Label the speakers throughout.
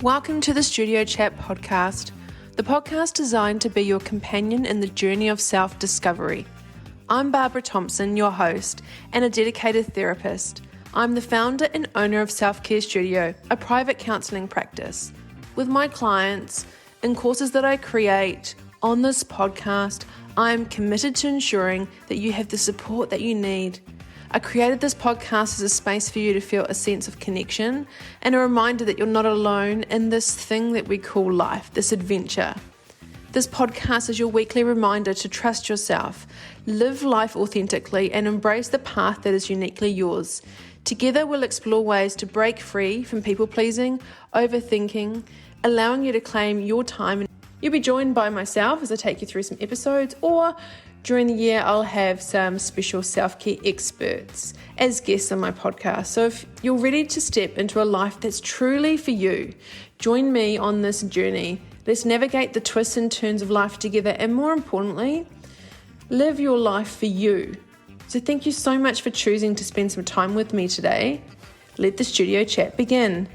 Speaker 1: Welcome to the Studio Chat podcast, the podcast designed to be your companion in the journey of self-discovery. I'm Barbara Thompson, your host, and a dedicated therapist. I'm the founder and owner of Self-Care Studio, a private counselling practice. With my clients, in courses that I create, on this podcast, I'm committed to ensuring that you have the support that you need. I created this podcast as a space for you to feel a sense of connection and a reminder that you're not alone in this thing that we call life, this adventure. This podcast is your weekly reminder to trust yourself, live life authentically, and embrace the path that is uniquely yours. Together, we'll explore ways to break free from people-pleasing, overthinking, allowing you to claim your time. You'll be joined by myself as I take you through some episodes, or during the year, I'll have some special self-care experts as guests on my podcast. So if you're ready to step into a life that's truly for you, join me on this journey. Let's navigate the twists and turns of life together, and more importantly, live your life for you. So thank you so much for choosing to spend some time with me today. Let the studio chat begin.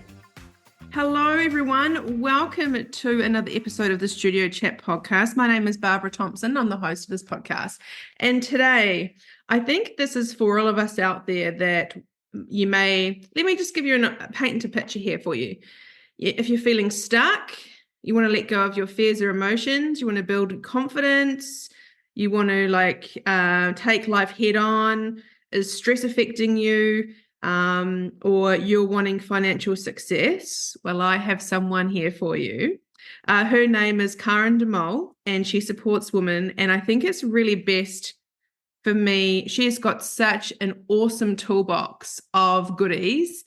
Speaker 1: Hello, everyone. Welcome to another episode of the Studio Chat podcast. My name is Barbara Thompson. I'm the host of this podcast. And today, I think this is for all of us out there that let me just give you paint a picture here for you. If you're feeling stuck, you want to let go of your fears or emotions, you want to build confidence, you want to take life head on, is stress affecting you? Or you're wanting financial success, well, I have someone here for you. Her name is Karyn De Mol, and she supports women. And I think it's really best for me. She's got such an awesome toolbox of goodies.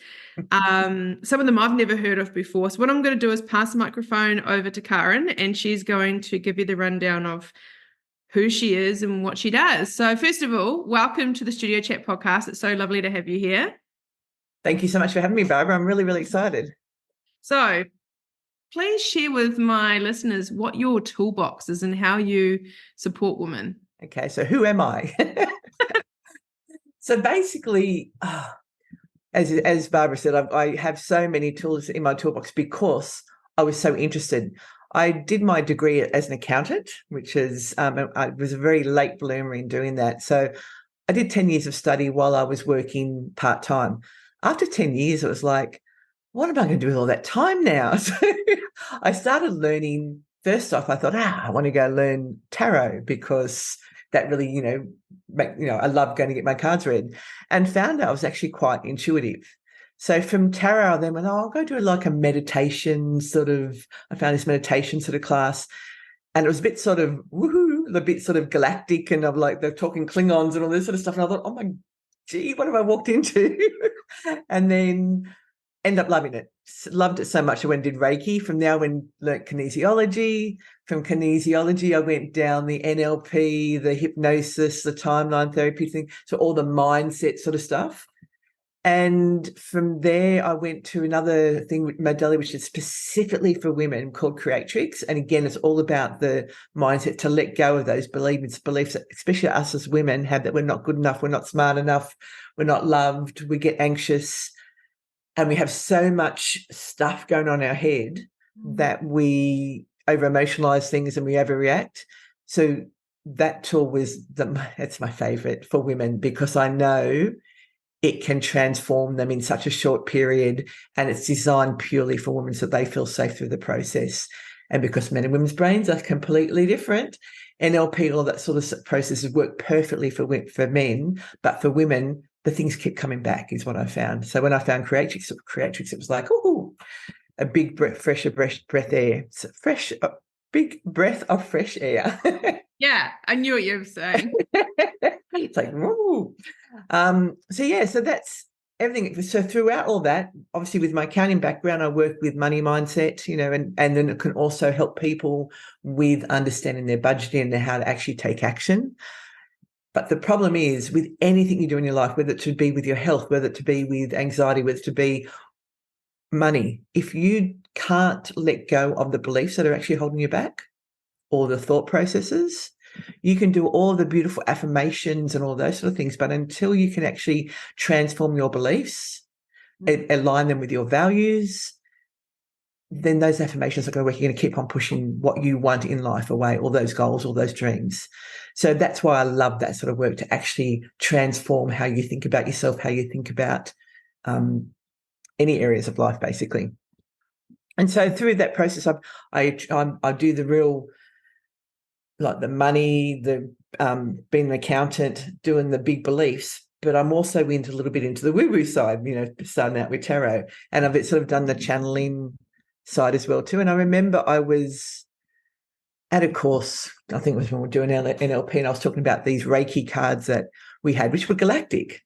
Speaker 1: Some of them I've never heard of before. So what I'm going to do is pass the microphone over to Karyn, and she's going to give you the rundown of who she is and what she does. So first of all, welcome to the Studio Chat podcast. It's so lovely to have you here.
Speaker 2: Thank you so much for having me, Barbara. I'm really, really excited.
Speaker 1: So please share with my listeners what your toolbox is and how you support women.
Speaker 2: Okay, so who am I? So basically, as Barbara said, I have so many tools in my toolbox because I was so interested. I did my degree as an accountant, which is I was a very late bloomer in doing that. So I did 10 years of study while I was working part-time. After 10 years, it was like, what am I going to do with all that time now? So I started learning. First off, I thought, I want to go learn tarot because that really, I love going to get my cards read, and found out I was actually quite intuitive. So from tarot, I then went, I'll go do like a meditation I found this meditation sort of class, and it was a bit sort of woohoo, a bit sort of galactic, and I'm like, they're talking Klingons and all this sort of stuff. And I thought, oh my gee, what have I walked into? And then ended up loving it. Loved it so much I went and did Reiki. From there, I learnt kinesiology. From kinesiology, I went down the NLP, the hypnosis, the timeline therapy thing, so all the mindset sort of stuff. And from there, I went to another thing, modality, which is specifically for women, called Creatrix. And again, it's all about the mindset to let go of those beliefs, that especially us as women have, that we're not good enough, we're not smart enough, we're not loved, we get anxious, and we have so much stuff going on in our head that we over-emotionalize things and we overreact. So that tool it's my favorite for women, because I know it can transform them in such a short period, and it's designed purely for women so they feel safe through the process. And because men and women's brains are completely different, NLP, all that sort of processes work perfectly for men, but for women, the things keep coming back, is what I found. So when I found Creatrix, it was like, a big breath air. A big breath of fresh air.
Speaker 1: Yeah, I knew what you were saying.
Speaker 2: It's like, woo. So that's everything. So throughout all that, obviously with my accounting background, I work with money mindset, and then it can also help people with understanding their budgeting and how to actually take action. But the problem is with anything you do in your life, whether it to be with your health, whether it to be with anxiety, whether it to be money, if you can't let go of the beliefs that are actually holding you back, or the thought processes, you can do all the beautiful affirmations and all those sort of things, but until you can actually transform your beliefs, align them with your values, then those affirmations are going to work. You're going to keep on pushing what you want in life away, all those goals, all those dreams. So that's why I love that sort of work, to actually transform how you think about yourself, how you think about any areas of life, basically. And so through that process, I do the real, like the money, the being an accountant, doing the big beliefs. But I'm also into a little bit into the woo-woo side, starting out with tarot. And I've sort of done the channeling side as well too. And I remember I was at a course, I think it was when we were doing NLP, and I was talking about these Reiki cards that we had, which were galactic.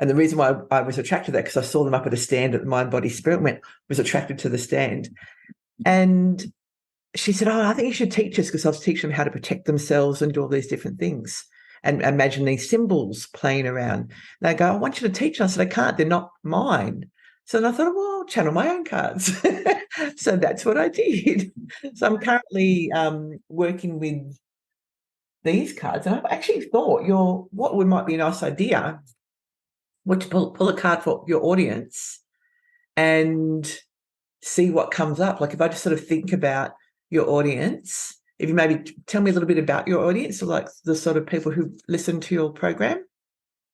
Speaker 2: And the reason why I was attracted to that, because I saw them up at a stand at the Mind Body Spirit, was attracted to the stand. And she said, I think you should teach us, because I was teaching them how to protect themselves and do all these different things. And imagine these symbols playing around. And they go, I want you to teach us. I said, I can't, they're not mine. So then I thought, well, I'll channel my own cards. So that's what I did. So I'm currently working with these cards. And I've actually thought what might be a nice idea would to pull a card for your audience and see what comes up. Like if I just sort of think about your audience, if you maybe tell me a little bit about your audience, or like the sort of people who listen to your program.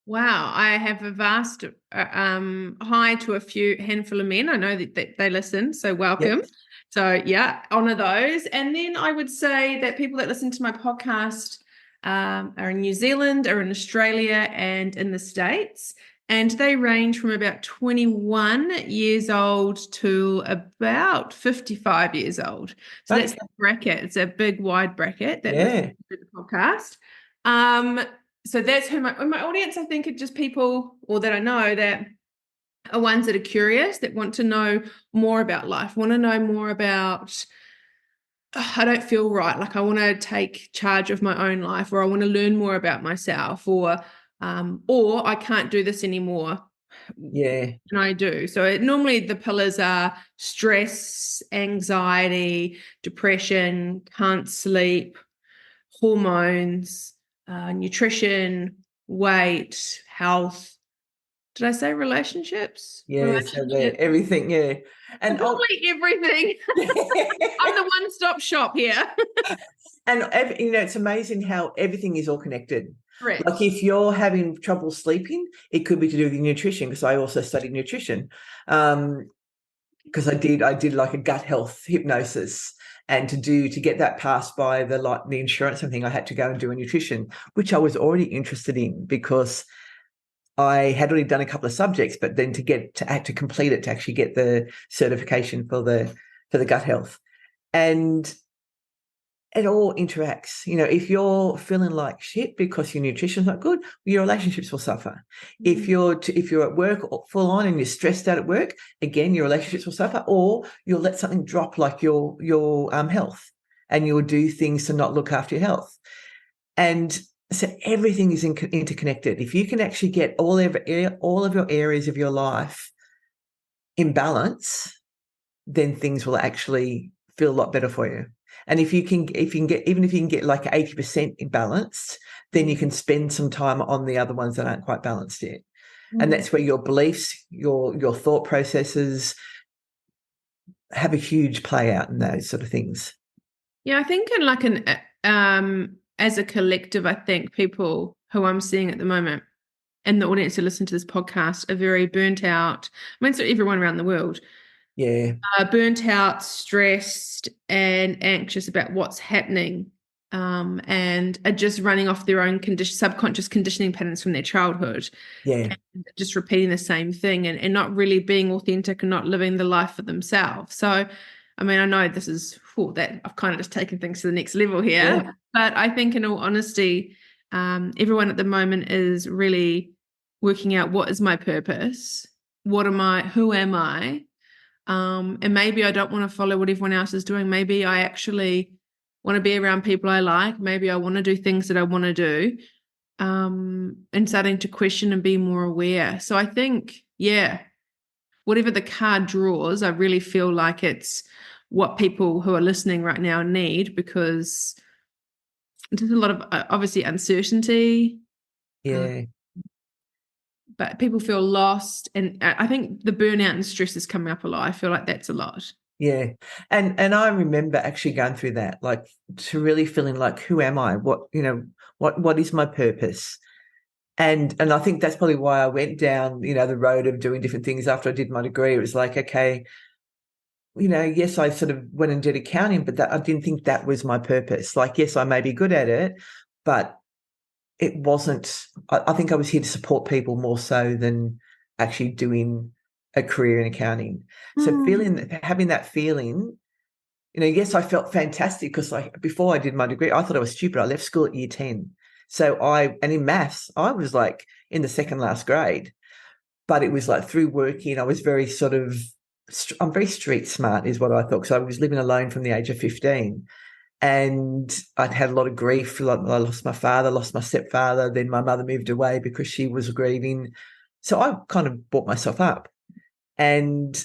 Speaker 1: Wow, I have a vast hi to a handful of men. I know that they listen, so welcome.
Speaker 2: Yes.
Speaker 1: So yeah, honor those. And then I would say that people that listen to my podcast are in New Zealand, are in Australia, and in the States. And they range from about 21 years old to about 55 years old. So that's the bracket. It's a big, wide bracket that listens to the podcast. So that's who my audience, I think, are just people, or that I know, that are ones that are curious, that want to know more about life, want to know more about, I don't feel right, like I want to take charge of my own life, or I want to learn more about myself, or I can't do this anymore.
Speaker 2: Yeah.
Speaker 1: And I do. So normally the pillars are stress, anxiety, depression, can't sleep, hormones, nutrition, weight, health. Did I say relationships?
Speaker 2: Yeah, so everything, yeah.
Speaker 1: And probably everything. I'm the one-stop shop here.
Speaker 2: And it's amazing how everything is all connected.
Speaker 1: Correct.
Speaker 2: Like if you're having trouble sleeping, it could be to do with your nutrition, because I also studied nutrition. Because I did like a gut health hypnosis, and to get that passed by the insurance and thing, I had to go and do a nutrition, which I was already interested in, because I had already done a couple of subjects, but then to complete it, to actually get the certification for the gut health. And it all interacts. If you're feeling like shit because your nutrition's not good, your relationships will suffer. If you're at work full on and you're stressed out at work, again, your relationships will suffer. Or you'll let something drop, like your health, and you'll do things to not look after your health. And so everything is interconnected. If you can actually get all of your areas of your life in balance, then things will actually feel a lot better for you. And if you can get like 80% balanced, then you can spend some time on the other ones that aren't quite balanced yet. And that's where your beliefs, your thought processes have a huge play out in those sort of things.
Speaker 1: Yeah, I think as a collective, I think people who I'm seeing at the moment and the audience who listen to this podcast are very burnt out. I mean, so everyone around the world.
Speaker 2: Yeah.
Speaker 1: Burnt out, stressed, and anxious about what's happening, and are just running off their own subconscious conditioning patterns from their childhood.
Speaker 2: Yeah.
Speaker 1: And just repeating the same thing, and not really being authentic and not living the life for themselves. So, I mean, I know this is that I've kind of just taken things to the next level here, but I think in all honesty, everyone at the moment is really working out, what is my purpose? What am I? Who am I? And maybe I don't want to follow what everyone else is doing. Maybe I actually want to be around people I like. Maybe I want to do things that I want to do, and starting to question and be more aware. So I think, whatever the card draws, I really feel like it's what people who are listening right now need, because there's a lot of obviously uncertainty.
Speaker 2: Yeah.
Speaker 1: But people feel lost, and I think the burnout and stress is coming up a lot. I feel like that's a lot.
Speaker 2: Yeah. And I remember actually going through that, like to really feeling like, who am I? What is my purpose? And I think that's probably why I went down, the road of doing different things after I did my degree. It was like, okay, yes, I sort of went and did accounting, but that I didn't think that was my purpose. Like, yes, I may be good at it, but it wasn't. I think I was here to support people more so than actually doing a career in accounting. So having that feeling, yes, I felt fantastic because like before I did my degree, I thought I was stupid. I left school at year 10. And in maths, I was like in the second last grade, but it was like through working, I was very I'm very street smart is what I thought. So I was living alone from the age of 15 and I'd had a lot of grief. Like I lost my father, lost my stepfather. Then my mother moved away because she was grieving. So I kind of brought myself up and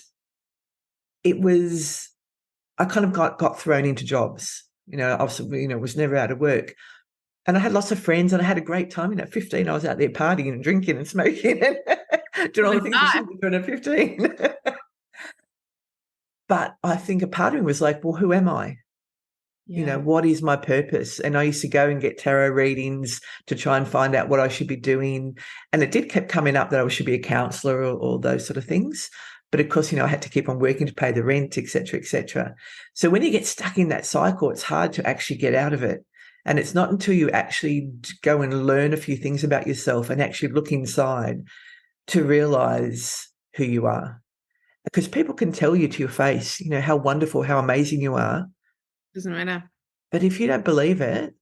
Speaker 2: I kind of got thrown into jobs. I was never out of work. And I had lots of friends and I had a great time. At 15, I was out there partying and drinking and smoking and doing all the things you should be doing at 15. But I think a part of me was like, well, who am I?
Speaker 1: Yeah.
Speaker 2: What is my purpose? And I used to go and get tarot readings to try and find out what I should be doing. And it kept coming up that I should be a counsellor or those sort of things. But of course, I had to keep on working to pay the rent, et cetera, et cetera. So when you get stuck in that cycle, it's hard to actually get out of it. And it's not until you actually go and learn a few things about yourself and actually look inside to realize who you are. Because people can tell you to your face, how wonderful, how amazing you are.
Speaker 1: Doesn't matter.
Speaker 2: But if you don't believe it,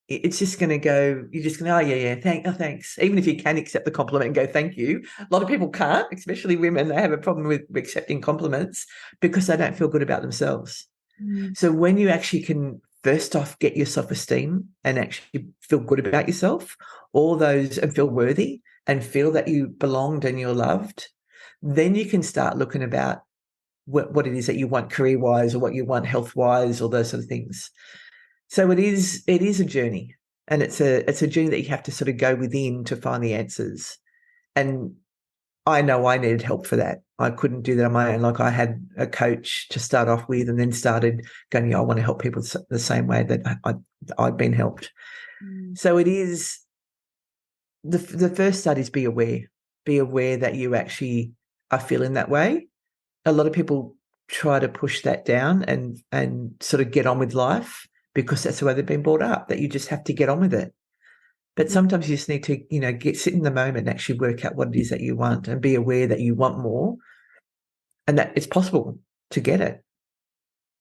Speaker 2: it's just going to go, you're just going to, oh, yeah, thanks. Even if you can accept the compliment and go, thank you. A lot of people can't, especially women. They have a problem with accepting compliments because they don't feel good about themselves. So when you actually can, first off, get your self-esteem and actually feel good about yourself, and feel worthy and feel that you belonged and you're loved, then you can start looking about what it is that you want career-wise or what you want health-wise or those sort of things. So it is a journey, and it's a journey that you have to sort of go within to find the answers. And I know I needed help for that. I couldn't do that on my own. Like I had a coach to start off with and then started going, I want to help people the same way that I'd been helped. So it is, the first start is be aware. Be aware that you actually are feeling that way. A lot of people try to push that down and sort of get on with life because that's the way they've been brought up, that you just have to get on with it. But sometimes you just need to, sit in the moment and actually work out what it is that you want and be aware that you want more and that it's possible to get it.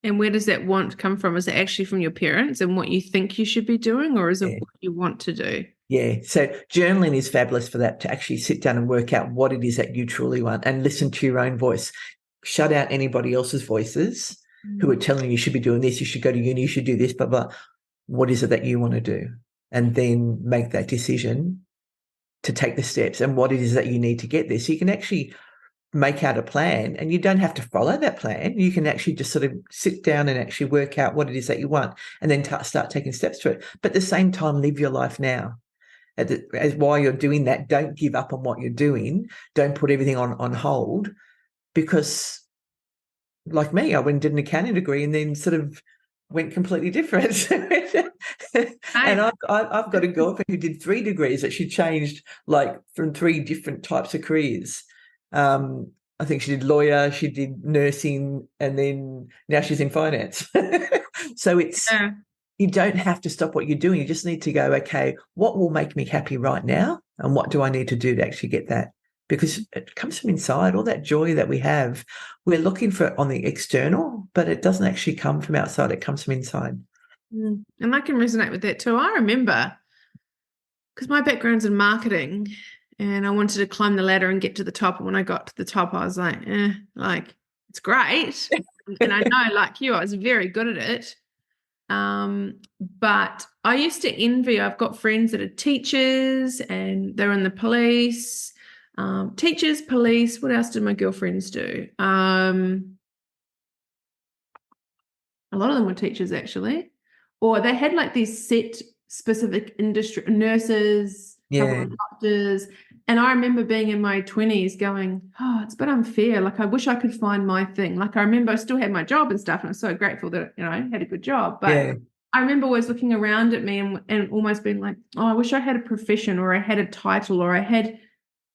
Speaker 1: And where does that want come from? Is it actually from your parents and what you think you should be doing, or is it what you want to do?
Speaker 2: Yeah. So journaling is fabulous for that, to actually sit down and work out what it is that you truly want and listen to your own voice. Shut out anybody else's voices who are telling you should be doing this, you should go to uni, you should do this, blah, blah. What is it that you want to do? And then make that decision to take the steps and what it is that you need to get there. So you can actually make out a plan and you don't have to follow that plan. You can actually just sort of sit down and actually work out what it is that you want and then start taking steps to it. But at the same time, live your life now. As while you're doing that, don't give up on what you're doing. Don't put everything on hold, because like me, I went and did an accounting degree and then sort of went completely different. And I've got a girlfriend who did 3 degrees that she changed like from 3 different types of careers. I think she did lawyer, she did nursing, and then now she's in finance. So you don't have to stop what you're doing. You just need to go, okay, what will make me happy right now? And what do I need to do to actually get that? Because it comes from inside. All that joy that we have, we're looking for it on the external, but it doesn't actually come from outside. It comes from inside.
Speaker 1: And I can resonate with that too. I remember, because my background's in marketing and I wanted to climb the ladder and get to the top. And when I got to the top, I was like, it's great. And I know, like you, I was very good at it. But I used to envy, I've got friends that are teachers and they're in the police. Teachers, police, what else did my girlfriends do? A lot of them were teachers, actually. Or they had like these set specific industry, nurses, couple of doctors, And I remember being in my 20s going, oh, it's a bit unfair. Like, I wish I could find my thing. Like, I remember I still had my job and stuff, and I was so grateful that, I had a good job. But
Speaker 2: Yeah.
Speaker 1: I remember always looking around at me and almost being like, oh, I wish I had a profession, or I had a title, or I had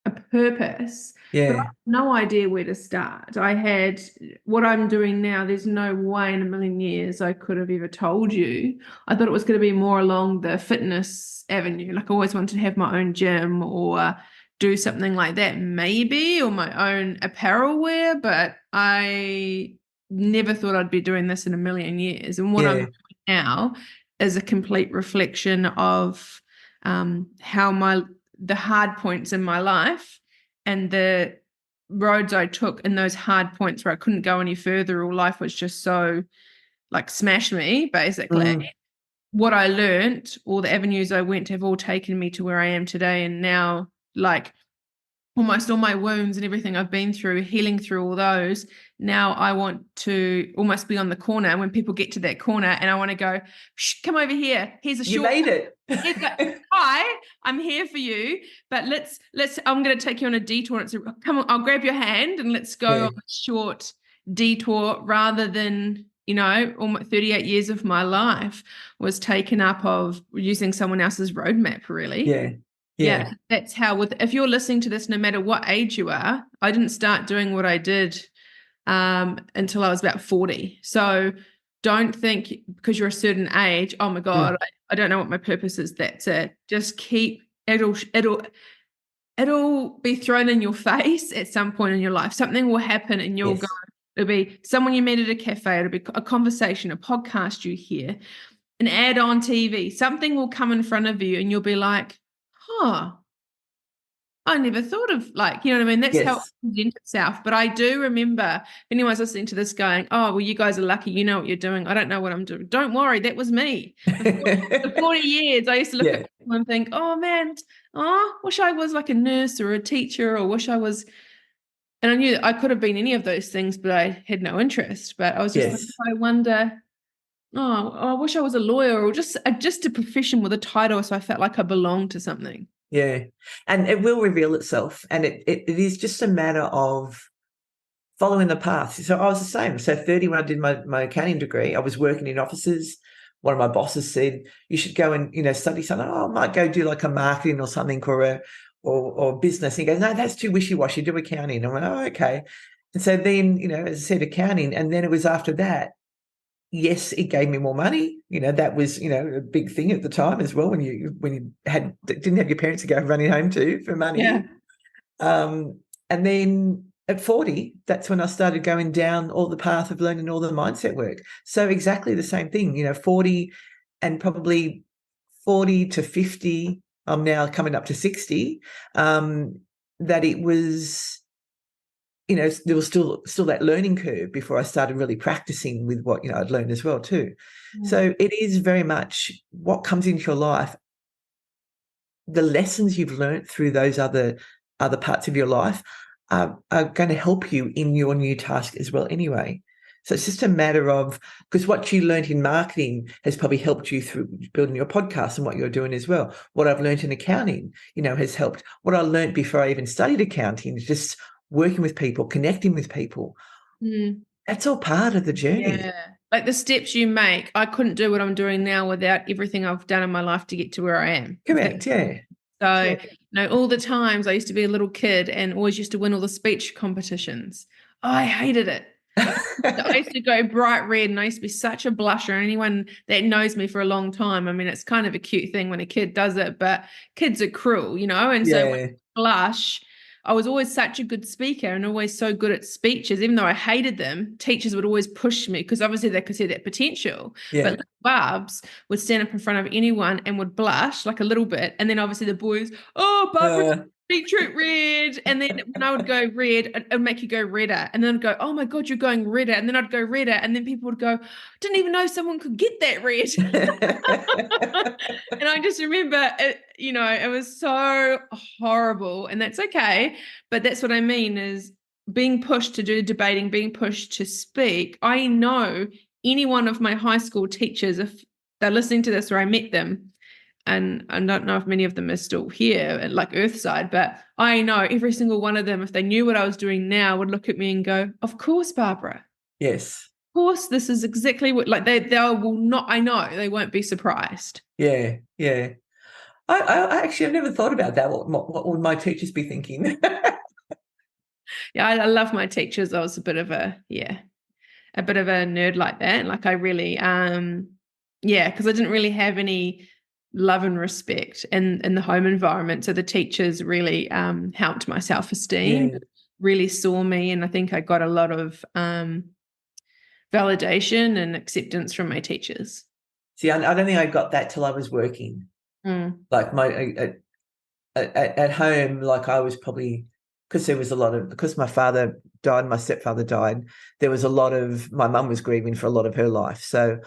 Speaker 1: a purpose. But I
Speaker 2: Yeah.
Speaker 1: had no idea where to start. I had what I'm doing now. There's no way in a million years I could have ever told you. I thought it was going to be more along the fitness avenue. Like, I always wanted to have my own gym or do something like that, maybe, or my own apparel wear. But I never thought I'd be doing this in a million years. And what I'm
Speaker 2: Yeah.
Speaker 1: doing now is a complete reflection of how the hard points in my life and the roads I took in those hard points where I couldn't go any further, or life was just so like smash me, basically.
Speaker 2: Mm.
Speaker 1: What I learned, all the avenues I went have all taken me to where I am today. And now, like, almost all my wounds and everything I've been through, healing through all those. Now I want to almost be on the corner when people get to that corner, and I want to go, shh, come over here. Here's a
Speaker 2: You
Speaker 1: short.
Speaker 2: made it.
Speaker 1: Hi, I'm here for you. But I'm going to take you on a detour. Come on, I'll grab your hand and let's go
Speaker 2: Yeah.
Speaker 1: on a short detour, rather than, almost 38 years of my life was taken up of using someone else's roadmap, really.
Speaker 2: Yeah.
Speaker 1: Yeah, that's how, if you're listening to this, no matter what age you are, I didn't start doing what I did until I was about 40. So don't think because you're a certain age, oh my God, I don't know what my purpose is. That's it. Just keep, it'll be thrown in your face at some point in your life. Something will happen and you'll go, it'll be someone you meet at a cafe, it'll be a conversation, a podcast you hear, an ad on TV, something will come in front of you and you'll be like, huh, I never thought of, like, you know what I mean? That's how it presents itself. But I do remember if anyone's listening to this going, oh, well, you guys are lucky. You know what you're doing. I don't know what I'm doing. Don't worry. That was me. For 40 years, I used to look at people and think, oh, man, wish I was like a nurse or a teacher, or wish I was. And I knew that I could have been any of those things, but I had no interest. But I was just like, I wonder, I wish I was a lawyer, or just a profession with a title, so I felt like I belonged to something.
Speaker 2: Yeah. And it will reveal itself. And it is just a matter of following the path. So I was the same. So 30, when I did my accounting degree, I was working in offices. One of my bosses said, you should go and, study something. Oh, I might go do like a marketing or something, or business. And he goes, no, that's too wishy-washy. Do accounting. And I went, oh, okay. And so then, as I said, accounting. And then it was after that, yes, it gave me more money. That was, a big thing at the time as well, when you didn't have your parents to go running home to for money.
Speaker 1: Yeah.
Speaker 2: And then at 40, that's when I started going down all the path of learning all the mindset work. So exactly the same thing, 40 and probably 40 to 50, I'm now coming up to 60, that it was, there was still that learning curve before I started really practicing with what, I'd learned as well too. Yeah. So it is very much what comes into your life, the lessons you've learned through those other parts of your life are going to help you in your new task as well anyway. So it's just a matter of, because what you learned in marketing has probably helped you through building your podcast and what you're doing as well. What I've learned in accounting, has helped. What I learned before I even studied accounting is just working with people, connecting with people. That's all part of the journey.
Speaker 1: Yeah. Like the steps you make, I couldn't do what I'm doing now without everything I've done in my life to get to where I am.
Speaker 2: Correct, yeah.
Speaker 1: So, all the times I used to be a little kid and always used to win all the speech competitions. I hated it. I used to go bright red and I used to be such a blusher. Anyone that knows me for a long time, I mean, it's kind of a cute thing when a kid does it, but kids are cruel, and so when I blush, I was always such a good speaker and always so good at speeches. Even though I hated them, teachers would always push me because obviously they could see that potential.
Speaker 2: Yeah.
Speaker 1: But Barbs would stand up in front of anyone and would blush like a little bit. And then obviously the boys, oh, Barbara, beetroot red. And then when I would go red, it would make you go redder. And then I'd go, oh my God, you're going redder. And then I'd go redder. And then people would go, didn't even know someone could get that red. And I just remember it, it was so horrible, and that's okay. But that's what I mean is being pushed to do debating, being pushed to speak. I know any one of my high school teachers, if they're listening to this or I met them, and I don't know if many of them are still here, like Earthside, but I know every single one of them, if they knew what I was doing now, would look at me and go, "Of course, Barbara.
Speaker 2: Yes.
Speaker 1: Of course, this is exactly what." Like they will not. I know they won't be surprised.
Speaker 2: Yeah. Yeah. I actually, I've never thought about that. What would my teachers be thinking?
Speaker 1: Yeah, I love my teachers. I was a bit of a nerd like that. Like I really, because I didn't really have any love and respect in the home environment. So the teachers really helped my self-esteem,
Speaker 2: Yeah.
Speaker 1: really saw me, and I think I got a lot of validation and acceptance from my teachers.
Speaker 2: See, I don't think I got that till I was working.
Speaker 1: Mm.
Speaker 2: Like at home, like I was probably, because my father died, my stepfather died, there was a lot of, my mum was grieving for a lot of her life. So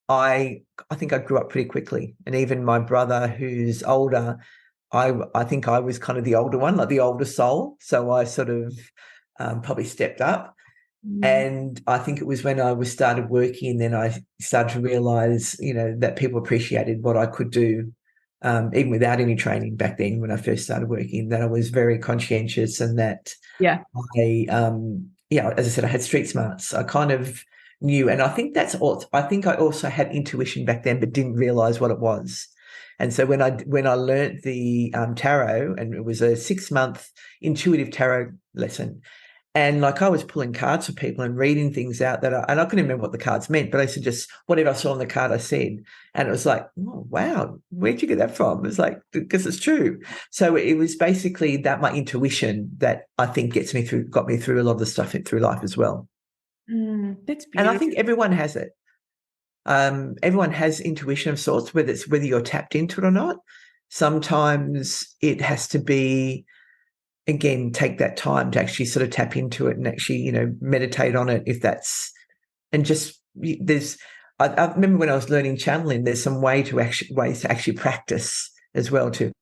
Speaker 2: I think I grew up pretty quickly. And even my brother, who's older, I think I was kind of the older one, like the older soul. So I sort of probably stepped up. And I think it was when I started working, and then I started to realize, that people appreciated what I could do, even without any training back then when I first started working, that I was very conscientious, and that I, as I said, I had street smarts. I kind of knew, and I think I think I also had intuition back then, but didn't realize what it was. And so when I learned the tarot, and it was a 6-month intuitive tarot lesson, and like I was pulling cards for people and reading things out and I couldn't remember what the cards meant, but I said just whatever I saw on the card, I said. And it was like, oh, wow, where'd you get that from? It was like, because it's true. So it was basically that my intuition that I think got me through a lot of the stuff through life as well.
Speaker 1: That's beautiful.
Speaker 2: And I think everyone has it. Everyone has intuition of sorts, whether you're tapped into it or not. Sometimes it has to be, again, take that time to actually sort of tap into it and actually, meditate on it I remember when I was learning channeling, there's some ways to actually practice as well too.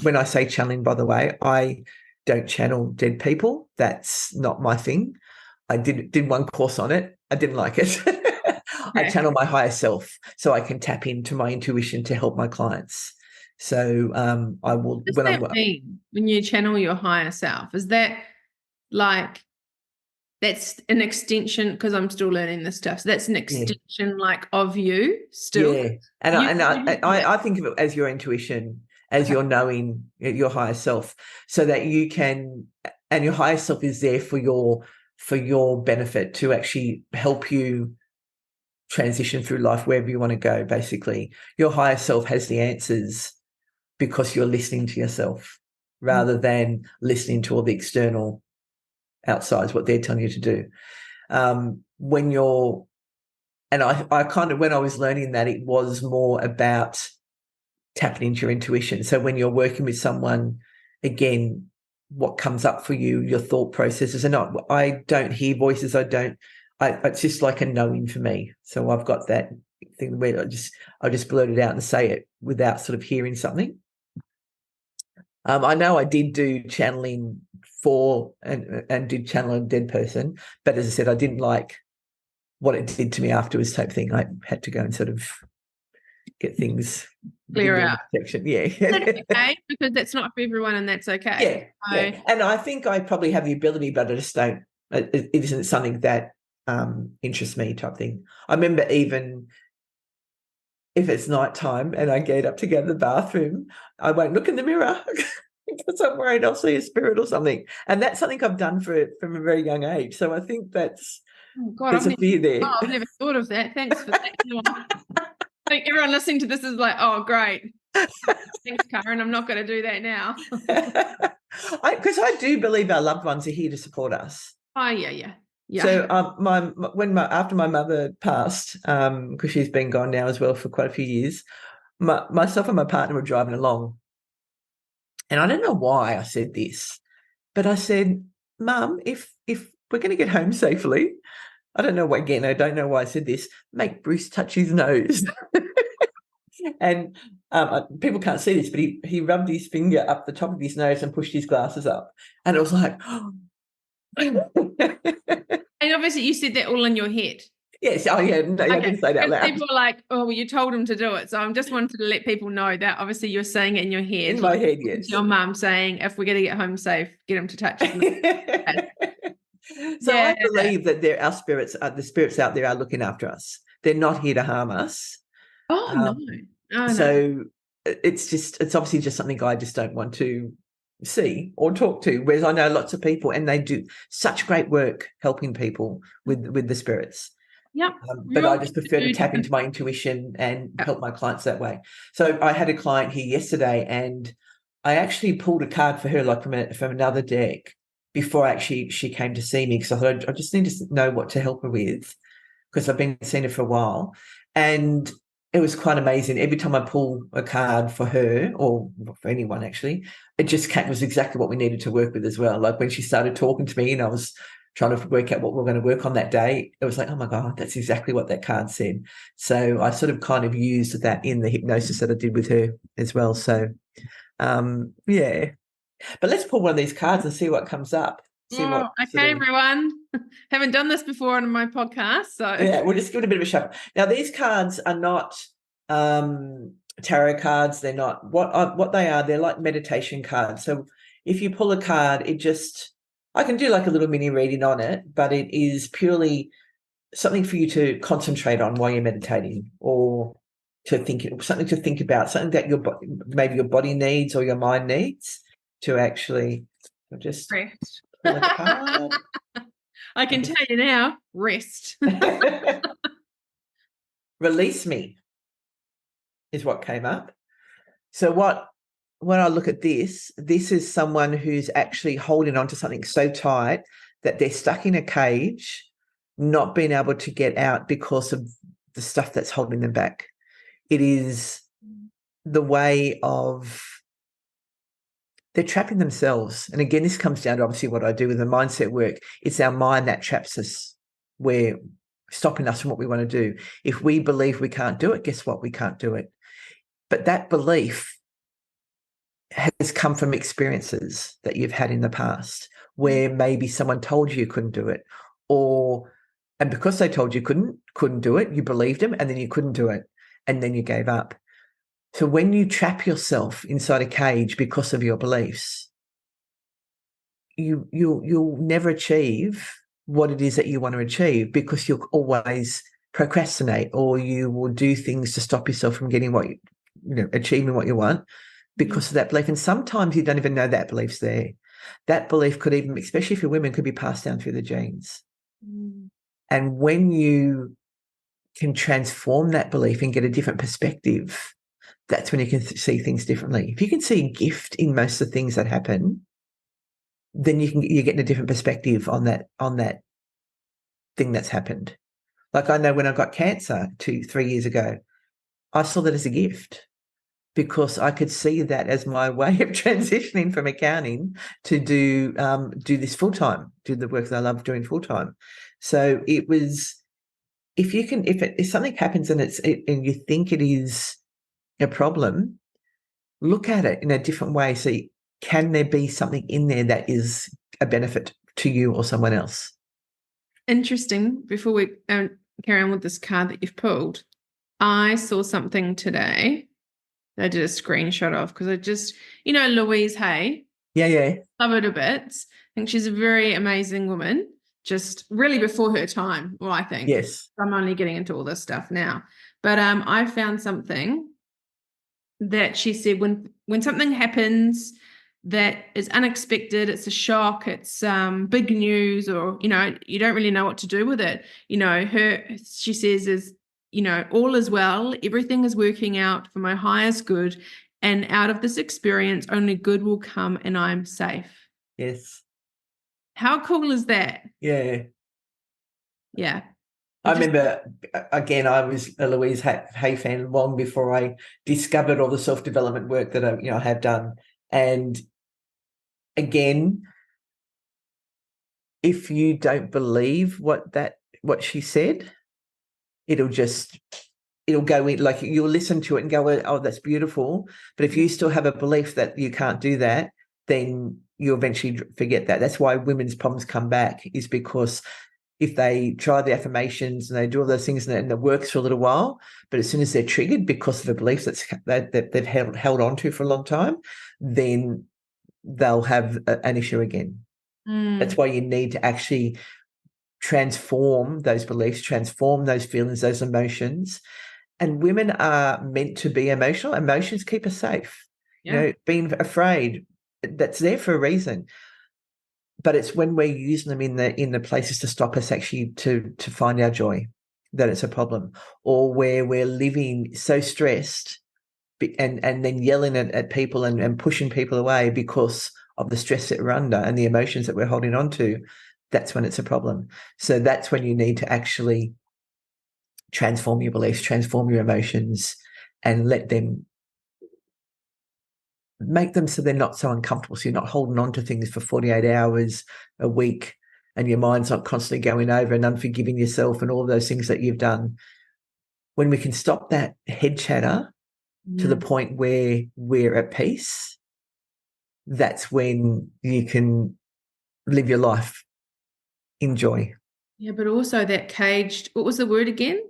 Speaker 2: When I say channeling, by the way, I don't channel dead people. That's not my thing. I did one course on it. I didn't like it. I channel my higher self so I can tap into my intuition to help my clients. So I will.
Speaker 1: What does that mean when you channel your higher self? Is that like that's an extension? Because I'm still learning this stuff. So that's an extension, like of you still.
Speaker 2: Yeah, and I think of it as your intuition, as your knowing, your higher self, so that you can, and your higher self is there for your benefit, to actually help you transition through life wherever you want to go. Basically, your higher self has the answers, because you're listening to yourself rather than listening to all the external outsides, what they're telling you to do. I kind of, when I was learning that, it was more about tapping into your intuition. So when you're working with someone, again, what comes up for you, your thought processes are not, I don't hear voices. It's just like a knowing for me. So I've got that thing where I just blurt it out and say it without sort of hearing something. I know I did do channeling and did channel a dead person, but as I said, I didn't like what it did to me afterwards, type thing. I had to go and sort of get things
Speaker 1: clear out.
Speaker 2: Section. Yeah.
Speaker 1: That's okay, because that's not for everyone, and that's okay.
Speaker 2: Yeah. And I think I probably have the ability, but I just don't. It isn't something that interests me, type thing. I remember even if it's nighttime and I get up to go to the bathroom, I won't look in the mirror because I'm worried I'll see a spirit or something. And that's something I've done from a very young age. So I think there's a fear there.
Speaker 1: Oh, I've never thought of that. Thanks for that. I think everyone listening to this is like, oh, great. Thanks, Karyn. I'm not going to do that now.
Speaker 2: Because I do believe our loved ones are here to support us.
Speaker 1: Oh, yeah.
Speaker 2: So after my mother passed, because she's been gone now as well for quite a few years, myself and my partner were driving along, and I don't know why I said this, but I said, "Mum, if we're going to get home safely," I don't know why I said this, make Bruce touch his nose. And people can't see this, but he rubbed his finger up the top of his nose and pushed his glasses up, and it was like.
Speaker 1: And obviously you said that all in your head.
Speaker 2: Yes. Oh, yeah. No, I didn't say that
Speaker 1: Because
Speaker 2: loud.
Speaker 1: people are like, oh, well, you told him to do it. So I just wanted to let people know that obviously you're saying it in your head.
Speaker 2: In my head, yes.
Speaker 1: Your mum saying, if we're going to get home safe, get him to touch it.
Speaker 2: So I believe that our spirits, the spirits out there are looking after us. They're not here to harm us.
Speaker 1: Oh, no. Oh,
Speaker 2: so it's obviously just something I just don't want to see or talk to. Whereas I know lots of people, and they do such great work helping people with the spirits.
Speaker 1: Yep.
Speaker 2: But I just prefer to tap into my intuition and help my clients that way. So I had a client here yesterday, and I actually pulled a card for her, like from another deck, before she came to see me, because I thought I just need to know what to help her with, because I've been seeing her for a while. And it was quite amazing. Every time I pull a card for her, or for anyone actually, it was exactly what we needed to work with as well. Like when she started talking to me and I was trying to work out what we're going to work on that day, it was like, oh my God, that's exactly what that card said. So I sort of kind of used that in the hypnosis that I did with her as well. So, yeah. But let's pull one of these cards and see what comes up.
Speaker 1: Okay, everyone. Haven't done this before on my podcast, so
Speaker 2: yeah, we'll just give it a bit of a shuffle. Now, these cards are not tarot cards. They're not what they are. They're like meditation cards. So if you pull a card, I can do like a little mini reading on it, but it is purely something for you to concentrate on while you're meditating, or something to think about, something that maybe your body needs or your mind needs to actually just
Speaker 1: rest.
Speaker 2: pull a card.
Speaker 1: I can tell you now, rest.
Speaker 2: Release me is what came up. So when I look at this is someone who's actually holding on to something so tight that they're stuck in a cage, not being able to get out because of the stuff that's holding them back. It is the way of they're trapping themselves. And again, this comes down to obviously what I do with the mindset work. It's our mind that traps us. We're stopping us from what we want to do. If we believe we can't do it, guess what? We can't do it. But that belief has come from experiences that you've had in the past where maybe someone told you couldn't do it, and because they told you couldn't do it, you believed them, and then you couldn't do it, and then you gave up. So when you trap yourself inside a cage because of your beliefs, you'll never achieve what it is that you want to achieve, because you'll always procrastinate, or you will do things to stop yourself from getting achieving what you want because of that belief. And sometimes you don't even know that belief's there. That belief could even, especially if you're women, could be passed down through the genes. And when you can transform that belief and get a different perspective, that's when you can see things differently. If you can see a gift in most of the things that happen, then you're getting a different perspective on that thing that's happened. Like I know when I got cancer 2-3 years ago, I saw that as a gift, because I could see that as my way of transitioning from accounting to do this full time, do the work that I love doing full time. So it was, if something happens and and you think it is a problem, look at it in a different way. See, can there be something in there that is a benefit to you or someone else?
Speaker 1: Interesting. Before we carry on with this card that you've pulled, I saw something today that I did a screenshot of, because I just, Louise Hay.
Speaker 2: Yeah.
Speaker 1: Love her to bits. I think she's a very amazing woman, just really before her time. Well, I think.
Speaker 2: Yes.
Speaker 1: I'm only getting into all this stuff now. But I found something that she said, when something happens that is unexpected, it's a shock, it's big news, or you don't really know what to do with it, she says is, all is well, everything is working out for my highest good, and out of this experience only good will come, and I'm safe.
Speaker 2: Yes.
Speaker 1: How cool is that?
Speaker 2: Yeah.
Speaker 1: I
Speaker 2: remember, again, I was a Louise Hay fan long before I discovered all the self-development work that I have done. And again, if you don't believe what she said, it'll go in, like you'll listen to it and go, oh, that's beautiful. But if you still have a belief that you can't do that, then you eventually forget that. That's why women's problems come back, is because if they try the affirmations and they do all those things and it works for a little while, but as soon as they're triggered because of a belief that they've held on to for a long time, then they'll have an issue again. That's why you need to actually transform those beliefs, transform those feelings, those emotions. And women are meant to be emotional. Emotions keep us safe.
Speaker 1: Yeah.
Speaker 2: Being afraid, that's there for a reason. But it's when we're using them in the places to stop us actually to find our joy that it's a problem, or where we're living so stressed and then yelling at people and pushing people away because of the stress that we're under and the emotions that we're holding on to. That's when it's a problem. So that's when you need to actually transform your beliefs, transform your emotions, and let them make them so they're not so uncomfortable. So you're not holding on to things for 48 hours a week and your mind's not constantly going over and unforgiving yourself and all of those things that you've done. When we can stop that head chatter to the point where we're at peace, that's when you can live your life in joy.
Speaker 1: Yeah, but also that caged, what was the word again?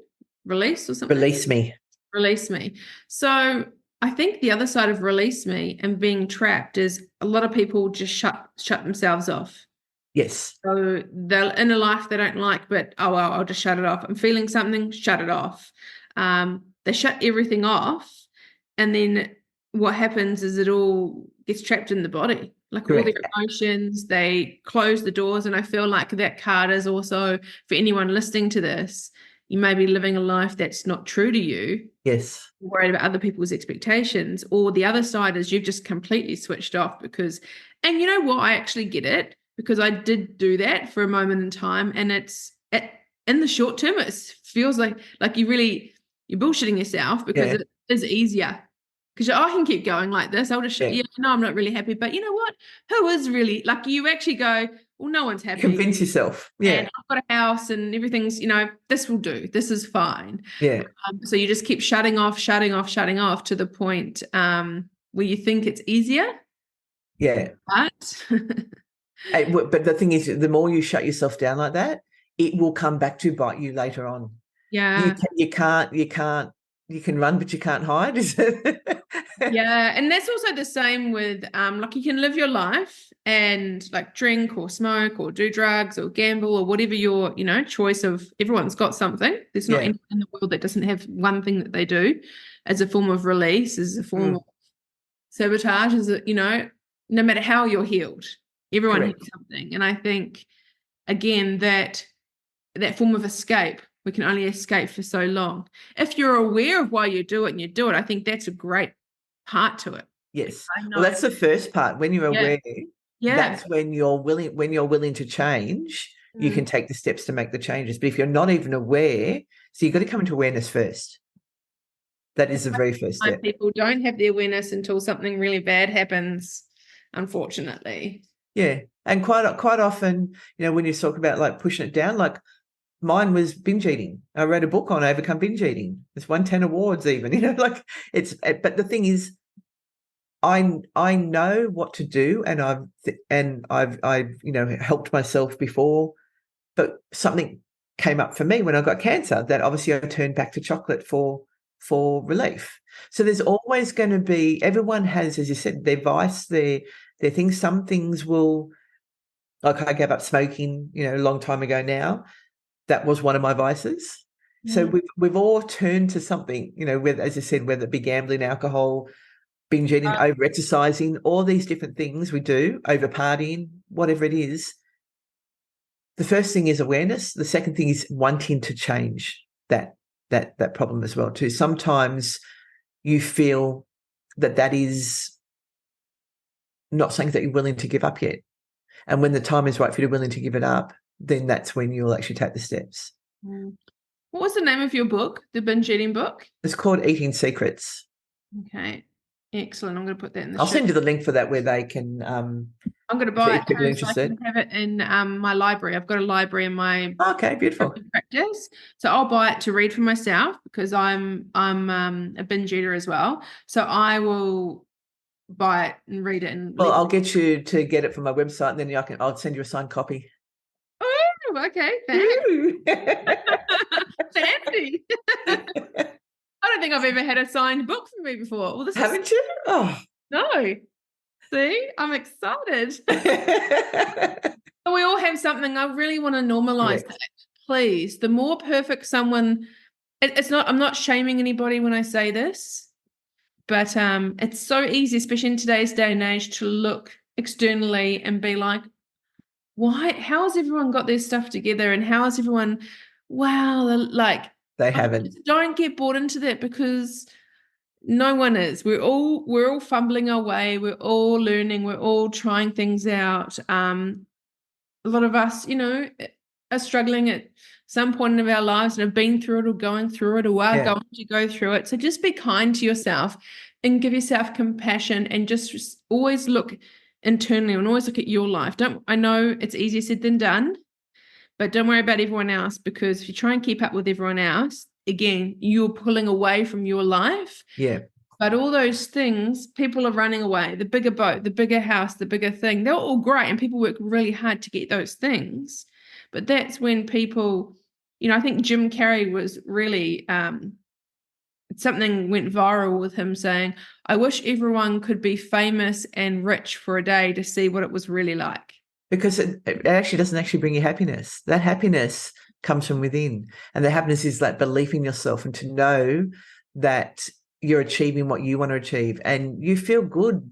Speaker 1: Release or something?
Speaker 2: Release me.
Speaker 1: Release me. So I think the other side of release me and being trapped is a lot of people just shut themselves off.
Speaker 2: Yes.
Speaker 1: So they're in a life they don't like, but oh well, I'll just shut it off. I'm feeling something, shut it off. They shut everything off, and then what happens is it all gets trapped in the body. Like
Speaker 2: Correct.
Speaker 1: all their emotions, they close the doors. And I feel like that card is also for anyone listening to this. You may be living a life that's not true to you.
Speaker 2: Yes.
Speaker 1: Worried about other people's expectations, or the other side is you've just completely switched off and you know what, I actually get it, because I did do that for a moment in time, and in the short term it feels like you're bullshitting yourself, because it is easier, because I can keep going like this. I'll just no, I'm not really happy, but you know what, who is really, like, you actually go, well, no one's happy.
Speaker 2: Convince yourself. Yeah.
Speaker 1: And I've got a house and everything's, this will do. This is fine.
Speaker 2: Yeah.
Speaker 1: So you just keep shutting off to the point where you think it's easier.
Speaker 2: Yeah. But the thing is, the more you shut yourself down like that, it will come back to bite you later on.
Speaker 1: Yeah.
Speaker 2: You can run, but you can't hide.
Speaker 1: Yeah. And that's also the same with like, you can live your life and like drink or smoke or do drugs or gamble or whatever your choice of. Everyone's got something. There's not anyone in the world that doesn't have one thing that they do as a form of release, as a form of sabotage, as no matter how you're healed, everyone has something. And I think, again, that form of escape, we can only escape for so long. If you're aware of why you do it and you do it, I think that's a great part to it.
Speaker 2: Yes. Well, that's the first part. When you're aware, that's when you're willing to change, you can take the steps to make the changes. But if you're not even aware, so you've got to come into awareness first. That is the very first step.
Speaker 1: People don't have the awareness until something really bad happens, unfortunately.
Speaker 2: Yeah. And quite often, when you talk about like pushing it down, like mine was binge eating. I wrote a book on overcome binge eating. It's won 10 awards even, but the thing is, I know what to do, and I've helped myself before, but something came up for me when I got cancer that obviously I turned back to chocolate for relief. So there's always going to be, everyone has, as you said, their vice, their things. Some things will, like I gave up smoking, a long time ago now. That was one of my vices. So we've all turned to something, whether, as I said, whether it be gambling, alcohol, binge eating, over exercising, all these different things we do, over partying, whatever it is. The first thing is awareness. The second thing is wanting to change that problem as well too. Sometimes you feel that is not something that you're willing to give up yet. And when the time is right for you to be willing to give it up, then that's when you'll actually take the steps.
Speaker 1: What was the name of your book, the binge eating book?
Speaker 2: It's called Eating Secrets.
Speaker 1: Okay. Excellent. I'm going to put that in the
Speaker 2: I'll send you the link for that where they can
Speaker 1: I'm going to buy it
Speaker 2: people
Speaker 1: too,
Speaker 2: interested.
Speaker 1: so I can have it in my library. I've got a library in my
Speaker 2: beautiful
Speaker 1: practice. So I'll buy it to read for myself, because I'm a binge eater as well. So I will buy it and read it. And
Speaker 2: I'll get you to get it from my website, and then I'll send you a signed copy.
Speaker 1: Oh, Oh, okay, thanks. Fancy. I don't think I've ever had a signed book from me before. Well,
Speaker 2: Haven't you? Oh.
Speaker 1: No. See, I'm excited. We all have something. I really want to normalize that. Please, the more perfect someone, it's not, I'm not shaming anybody when I say this, but it's so easy, especially in today's day and age, to look externally and be like, why, how has everyone got their stuff together? And how is everyone, wow, like,
Speaker 2: they haven't.
Speaker 1: Don't get bought into that, because no one is. We're all fumbling our way. We're all learning. We're all trying things out. A lot of us, are struggling at some point of our lives and have been through it or going through it or are going to go through it. So just be kind to yourself and give yourself compassion, and just always look internally and always look at your life. I know it's easier said than done, but don't worry about everyone else, because if you try and keep up with everyone else, again, you're pulling away from your life.
Speaker 2: Yeah.
Speaker 1: But all those things, people are running away. The bigger boat, the bigger house, the bigger thing, they're all great, and people work really hard to get those things. But that's when people, I think Jim Carrey was really, something went viral with him saying, I wish everyone could be famous and rich for a day to see what it was really like.
Speaker 2: Because it actually doesn't actually bring you happiness. That happiness comes from within. And the happiness is that belief in yourself, and to know that you're achieving what you want to achieve. And you feel good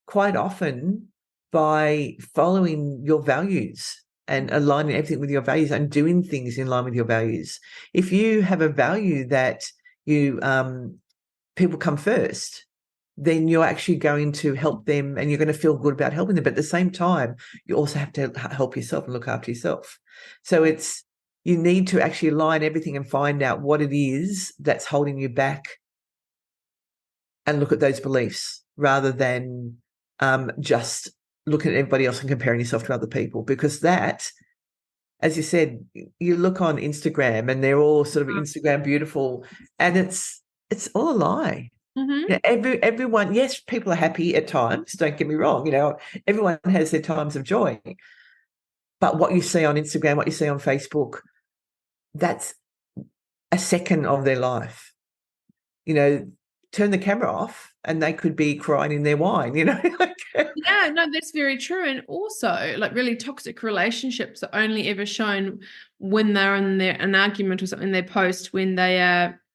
Speaker 2: quite often by following your values and aligning everything with your values and doing things in line with your values. If you have a value that you people come first, then you're actually going to help them, and you're going to feel good about helping them. But at the same time, you also have to help yourself and look after yourself. So you need to actually align everything and find out what it is that's holding you back, and look at those beliefs rather than just looking at everybody else and comparing yourself to other people. Because that, as you said, you look on Instagram and they're all sort of Instagram beautiful, and it's all a lie.
Speaker 1: Mm-hmm.
Speaker 2: Everyone, yes, people are happy at times, don't get me wrong, everyone has their times of joy. But what you see on Instagram, what you see on Facebook, that's a second of their life. Turn the camera off and they could be crying in their wine,
Speaker 1: Yeah, no, that's very true. And also, like, really toxic relationships are only ever shown when they're in an argument or something they post, when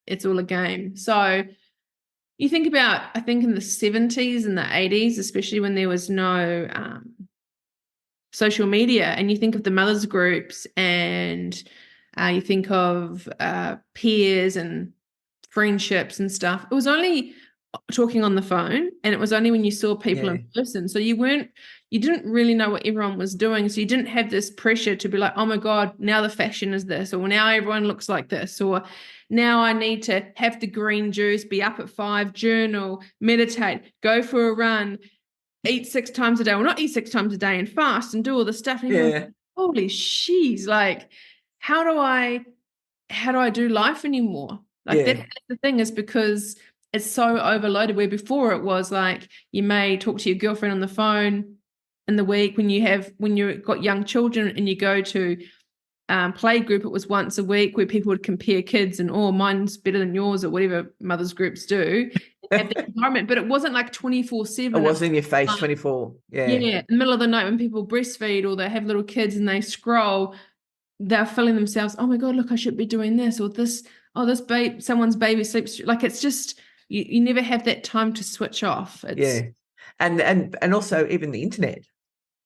Speaker 1: it's all a game. So you think about, I think in the 70s and the 80s, especially when there was no social media, and you think of the mothers groups, and you think of peers and friendships and stuff, it was only talking on the phone, and it was only when you saw people in person. So you didn't really know what everyone was doing. So you didn't have this pressure to be like, oh my God, now the fashion is this, or now everyone looks like this, or now I need to have the green juice, be up at 5, journal, meditate, go for a run, eat 6 times a day, or not eat 6 times a day, and fast and do all this stuff. And like, holy she's like, how do I do life anymore? Like that's the thing, is because it's so overloaded, where before it was like you may talk to your girlfriend on the phone in the week. When you've got young children and you go to play group, it was once a week, where people would compare kids and, oh, mine's better than yours, or whatever mothers groups do. Have the environment, but it wasn't like 24/7.
Speaker 2: It wasn't in your face 24. Yeah. In
Speaker 1: the middle of the night when people breastfeed or they have little kids and they scroll, they're feeling themselves, oh my God, look, I should be doing this, or this, oh, this babe, someone's baby sleeps. Like, it's just, you never have that time to switch off.
Speaker 2: And also even the internet.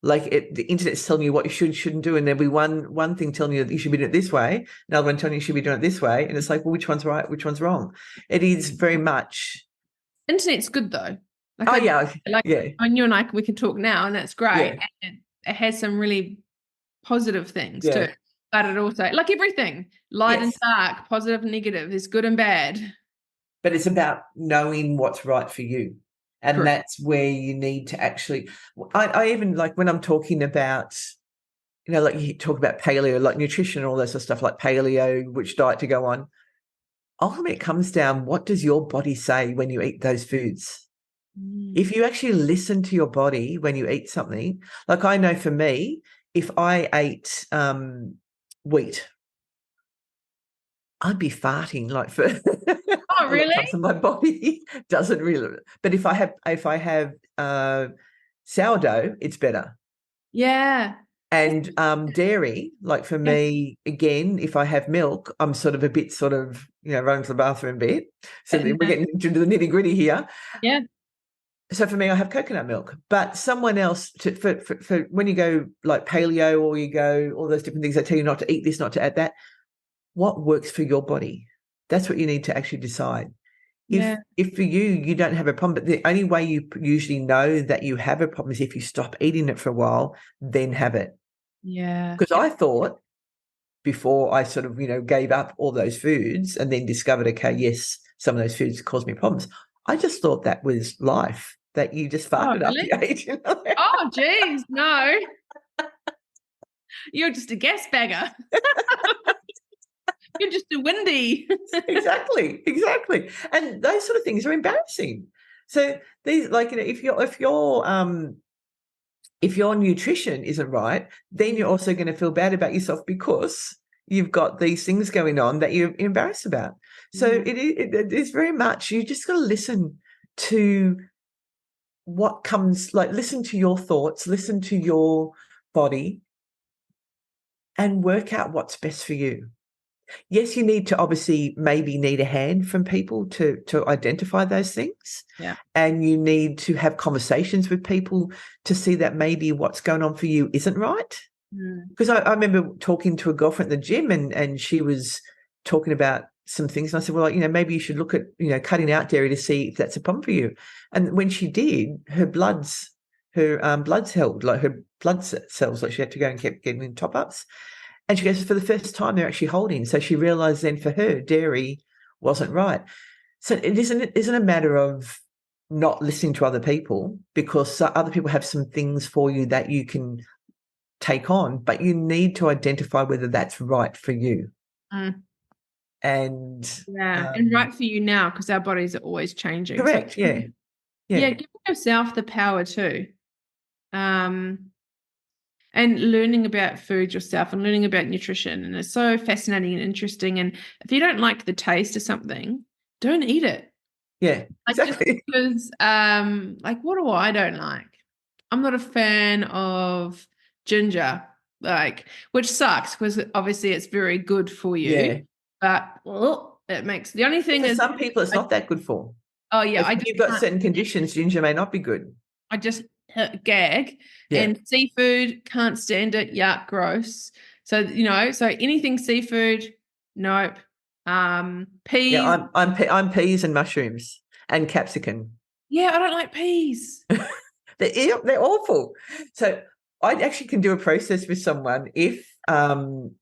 Speaker 2: Like the internet's telling you what you shouldn't do, and there'll be one thing telling you that you should be doing it this way, another one telling you should be doing it this way, and it's like, well, which one's right, which one's wrong? It is very much.
Speaker 1: Internet's good though.
Speaker 2: Like,
Speaker 1: you and I, we can talk now, and that's great. And it has some really positive things too. But it also, like everything, light and dark, positive and negative, there's good and bad.
Speaker 2: But it's about knowing what's right for you. And that's where you need to actually, I even, like, when I'm talking about, like you talk about paleo, like nutrition and all that sort of stuff, like paleo, which diet to go on. Ultimately, it comes down, what does your body say when you eat those foods? If you actually listen to your body when you eat something, like I know for me, if I ate wheat, I'd be farting like for
Speaker 1: Oh,
Speaker 2: a long
Speaker 1: really?
Speaker 2: time. So my body doesn't really. But if I have sourdough, it's better.
Speaker 1: Yeah.
Speaker 2: And dairy, like for
Speaker 1: Yeah.
Speaker 2: me, again, if I have milk, I'm sort of a bit running to the bathroom a bit. So we're getting into the nitty gritty here.
Speaker 1: Yeah.
Speaker 2: So for me, I have coconut milk. But someone else, for when you go like paleo or you go all those different things, they tell you not to eat this, not to add that. What works for your body? That's what you need to actually decide.
Speaker 1: Yeah.
Speaker 2: If for you don't have a problem, but the only way you usually know that you have a problem is if you stop eating it for a while, then have it.
Speaker 1: Yeah.
Speaker 2: Because I thought before I sort of, gave up all those foods and then discovered, okay, yes, some of those foods cause me problems. I just thought that was life, that you just
Speaker 1: Oh,
Speaker 2: farted
Speaker 1: really?
Speaker 2: after you ate.
Speaker 1: Oh, geez, no. You're just a gas bagger. You're just a windy.
Speaker 2: Exactly. And those sort of things are embarrassing. So these, like, if your nutrition isn't right, then you're also going to feel bad about yourself because you've got these things going on that you're embarrassed about. So it is very much, you just got to listen to what comes, like listen to your thoughts, listen to your body and work out what's best for you. Yes, you need to obviously maybe need a hand from people to identify those things.
Speaker 1: Yeah.
Speaker 2: And you need to have conversations with people to see that maybe what's going on for you isn't right. Because I remember talking to a girlfriend at the gym and she was talking about some things. And I said, well, maybe you should look at, cutting out dairy to see if that's a problem for you. And when she did, her bloods held, like her blood cells, like she had to go and kept getting top-ups. And she goes, for the first time, they're actually holding. So she realised then for her, dairy wasn't right. So it isn't a matter of not listening to other people, because other people have some things for you that you can take on, but you need to identify whether that's right for you. And
Speaker 1: and right for you now, because our bodies are always changing.
Speaker 2: correct,
Speaker 1: So,
Speaker 2: yeah.
Speaker 1: give yourself the power too. And learning about food yourself and learning about nutrition. And it's so fascinating and interesting. And if you don't like the taste of something, don't eat it.
Speaker 2: Yeah, exactly.
Speaker 1: Just because, what do I don't like? I'm not a fan of ginger, which sucks because obviously it's very good for you.
Speaker 2: Yeah.
Speaker 1: But it makes the only thing
Speaker 2: For
Speaker 1: is
Speaker 2: some people, it's not that good for.
Speaker 1: oh yeah,
Speaker 2: If you've got certain conditions, ginger may not be good.
Speaker 1: I just gag.
Speaker 2: Yeah.
Speaker 1: And seafood, can't stand it. Yuck, gross. So so anything seafood, nope. Peas.
Speaker 2: Yeah, I'm peas and mushrooms and capsicum.
Speaker 1: Yeah, I don't like peas.
Speaker 2: They're awful. So I actually can do a process with someone if someone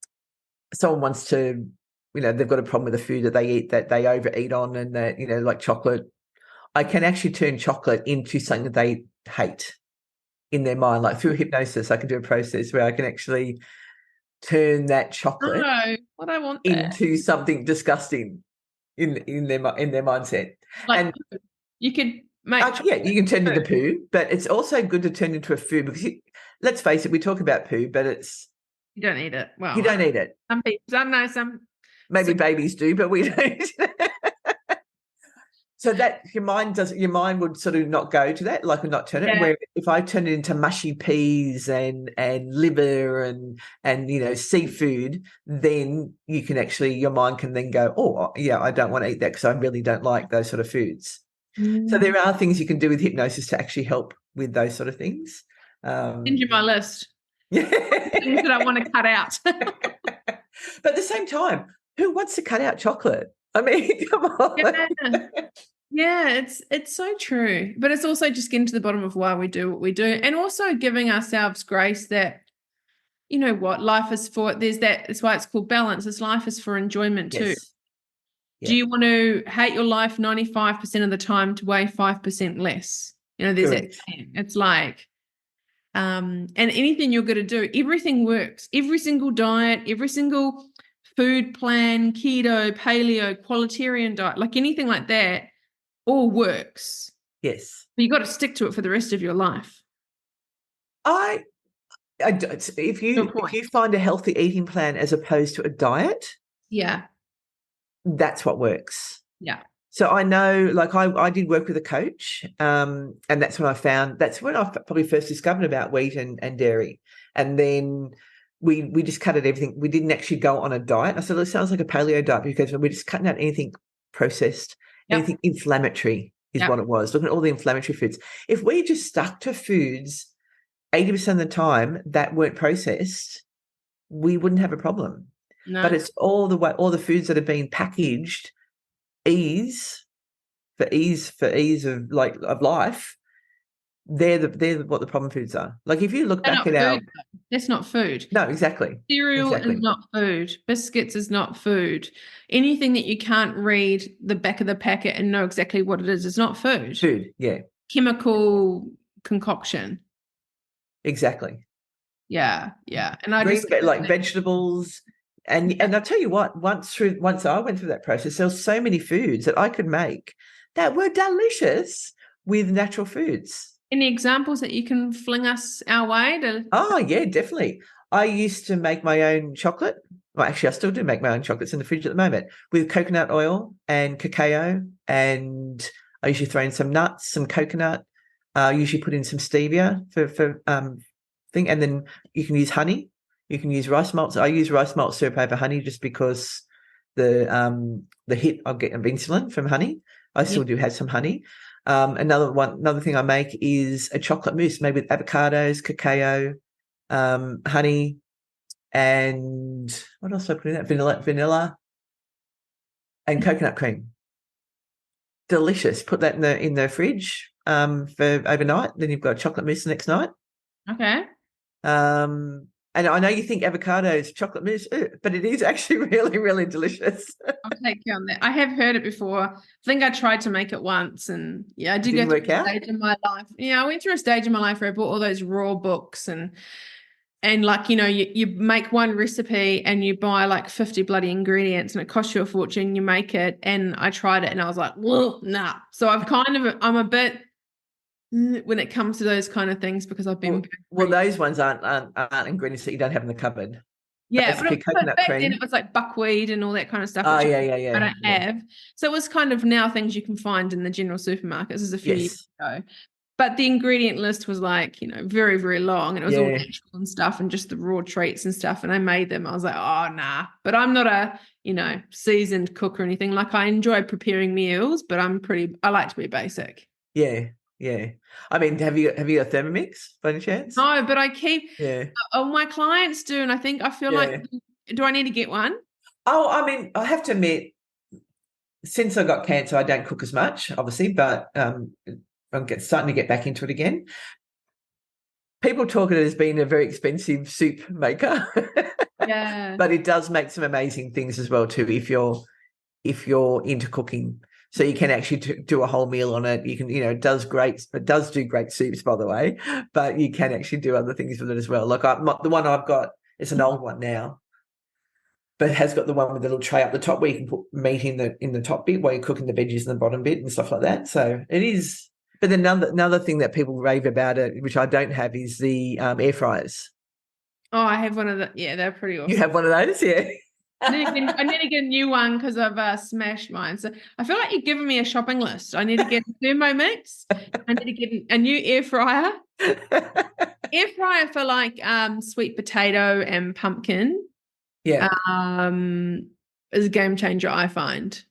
Speaker 2: wants to, they've got a problem with the food that they eat, that they overeat on, and that, like chocolate. I can actually turn chocolate into something that they hate in their mind, like through hypnosis. I can do a process where I can actually turn that chocolate
Speaker 1: What I want
Speaker 2: into something disgusting in their mindset.
Speaker 1: Like, and you could make
Speaker 2: you can turn it into poo, but it's also good to turn into a food because let's face it, we talk about poo, but
Speaker 1: you don't eat it. Well,
Speaker 2: you don't eat it.
Speaker 1: Some people, some
Speaker 2: maybe babies do, but we don't. So that your mind would sort of not go to that, like would not turn it. Where if I turn it into mushy peas and liver and seafood, then you can actually, your mind can then go, oh yeah, I don't want to eat that because I really don't like those sort of foods. So there are things you can do with hypnosis to actually help with those sort of things.
Speaker 1: Send you my list.
Speaker 2: Yeah.
Speaker 1: Things that I want to cut out.
Speaker 2: But at the same time, who wants to cut out chocolate? I mean, come on.
Speaker 1: Yeah, it's so true. But it's also just getting to the bottom of why we do what we do, and also giving ourselves grace that, life is for. That's why it's called balance. Life is for enjoyment too. Yeah. Do you want to hate your life 95% of the time to weigh 5% less? There's that saying. It's like, and anything you're going to do, everything works. Every single diet, every single food plan, keto, paleo, qualitarian diet, like anything like that, all works.
Speaker 2: Yes.
Speaker 1: But you got to stick to it for the rest of your life.
Speaker 2: If
Speaker 1: Good
Speaker 2: if
Speaker 1: point.
Speaker 2: you find a healthy eating plan as opposed to a diet,
Speaker 1: Yeah.
Speaker 2: that's what works.
Speaker 1: Yeah.
Speaker 2: So I know, like I did work with a coach, and that's when I probably first discovered about wheat and dairy, and then we just cut out everything. We didn't actually go on a diet. I said, it sounds like a paleo diet because we're just cutting out anything processed,
Speaker 1: Yep.
Speaker 2: anything inflammatory is
Speaker 1: Yep.
Speaker 2: what it was. Looking at all the inflammatory foods. If we just stuck to foods 80% of the time that weren't processed, we wouldn't have a problem. But
Speaker 1: No.
Speaker 2: it's all the foods that have been packaged ease for ease of life. They're what the problem foods are. Like if you look
Speaker 1: They're
Speaker 2: back
Speaker 1: not
Speaker 2: at our
Speaker 1: food. That's not food.
Speaker 2: no, exactly.
Speaker 1: Cereal is
Speaker 2: Exactly.
Speaker 1: not food. Biscuits is not food. Anything that you can't read the back of the packet and know exactly what it is not food.
Speaker 2: Food, yeah.
Speaker 1: Chemical concoction.
Speaker 2: Exactly.
Speaker 1: Yeah, yeah. And I
Speaker 2: Green
Speaker 1: just
Speaker 2: like vegetables. And I'll tell you what, once I went through that process, there were so many foods that I could make that were delicious with natural foods.
Speaker 1: any examples that you can fling us our way to
Speaker 2: Oh, yeah, definitely. I used to make my own chocolate. Well, actually, I still do make my own chocolates in the fridge at the moment with coconut oil and cacao. And I usually throw in some nuts, some coconut. I usually put in some stevia for thing. And then you can use honey. You can use rice malt. I use rice malt syrup over honey just because the hit I get of insulin from honey. I still do have some honey. Another thing I make is a chocolate mousse made with avocados, cacao, honey, and what else do I put in that? Vanilla and coconut cream. Delicious. Put that in the fridge for overnight. Then you've got chocolate mousse the next night.
Speaker 1: Okay.
Speaker 2: And I know you think avocados, chocolate mousse, but it is actually really, really delicious.
Speaker 1: I'll take you on that. I have heard it before. I think I tried to make it once, and yeah, I did go
Speaker 2: Didn't
Speaker 1: through
Speaker 2: work
Speaker 1: a
Speaker 2: out?
Speaker 1: stage in my life. Yeah, I went through a stage in my life where I bought all those raw books and like, you make one recipe and you buy like 50 bloody ingredients and it costs you a fortune, you make it. And I tried it and I was like, well, nah. So I'm a bit when it comes to those kind of things because I've been
Speaker 2: well those ones aren't ingredients that you don't have in the cupboard.
Speaker 1: yeah,
Speaker 2: Basically,
Speaker 1: but
Speaker 2: coconut
Speaker 1: back then
Speaker 2: cream.
Speaker 1: it was like buckwheat and all that kind of stuff,
Speaker 2: Oh,
Speaker 1: which
Speaker 2: yeah.
Speaker 1: I don't have. So it was kind of now things you can find in the general supermarkets. This is a few years ago. But the ingredient list was like, very, very long and it was all natural and stuff and just the raw treats and stuff. And I made them. I was like, oh, nah. But I'm not a, seasoned cook or anything. Like I enjoy preparing meals, but I like to be basic.
Speaker 2: Yeah. I mean, have you got Thermomix by any chance?
Speaker 1: No, but I keep,
Speaker 2: Yeah.
Speaker 1: my clients do. And I feel like, do I need to get one?
Speaker 2: Oh, I mean, I have to admit, since I got cancer, I don't cook as much, obviously, but I'm starting to get back into it again. People talk of it as being a very expensive soup maker.
Speaker 1: Yeah.
Speaker 2: But it does make some amazing things as well too if you're into cooking. So you can actually do a whole meal on it. You can, it does do great soups, by the way, but you can actually do other things with it as well. Like the one I've got, it's an old one now, but it has got the one with the little tray up the top where you can put meat in the top bit while you're cooking the veggies in the bottom bit and stuff like that. So it is. But then another thing that people rave about it, which I don't have, is the air fryers.
Speaker 1: Oh, I have one of the, yeah, they're pretty awesome.
Speaker 2: You have one of those, yeah.
Speaker 1: I need to get a new one because I've smashed mine. So I feel like you're giving me a shopping list. I need to get a Thermomix. I need to get a new air fryer. Air fryer for like sweet potato and pumpkin.
Speaker 2: Yeah.
Speaker 1: Is a game changer, I find.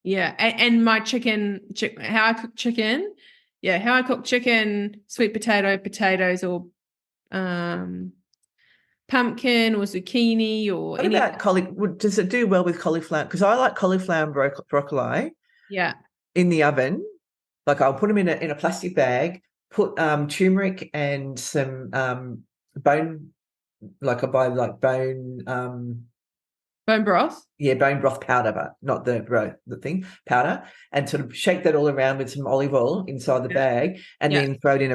Speaker 1: Yeah. And my how I cook chicken. Yeah, how I cook chicken, sweet potatoes, or pumpkin or zucchini or
Speaker 2: what about does it do well with cauliflower? Because I like cauliflower and broccoli.
Speaker 1: Yeah.
Speaker 2: In the oven. Like I'll put them in a plastic bag, put turmeric and some bone, like I buy like bone
Speaker 1: broth.
Speaker 2: Yeah, bone broth powder, but not the thing, powder, and sort of shake that all around with some olive oil inside the bag, and then throw it in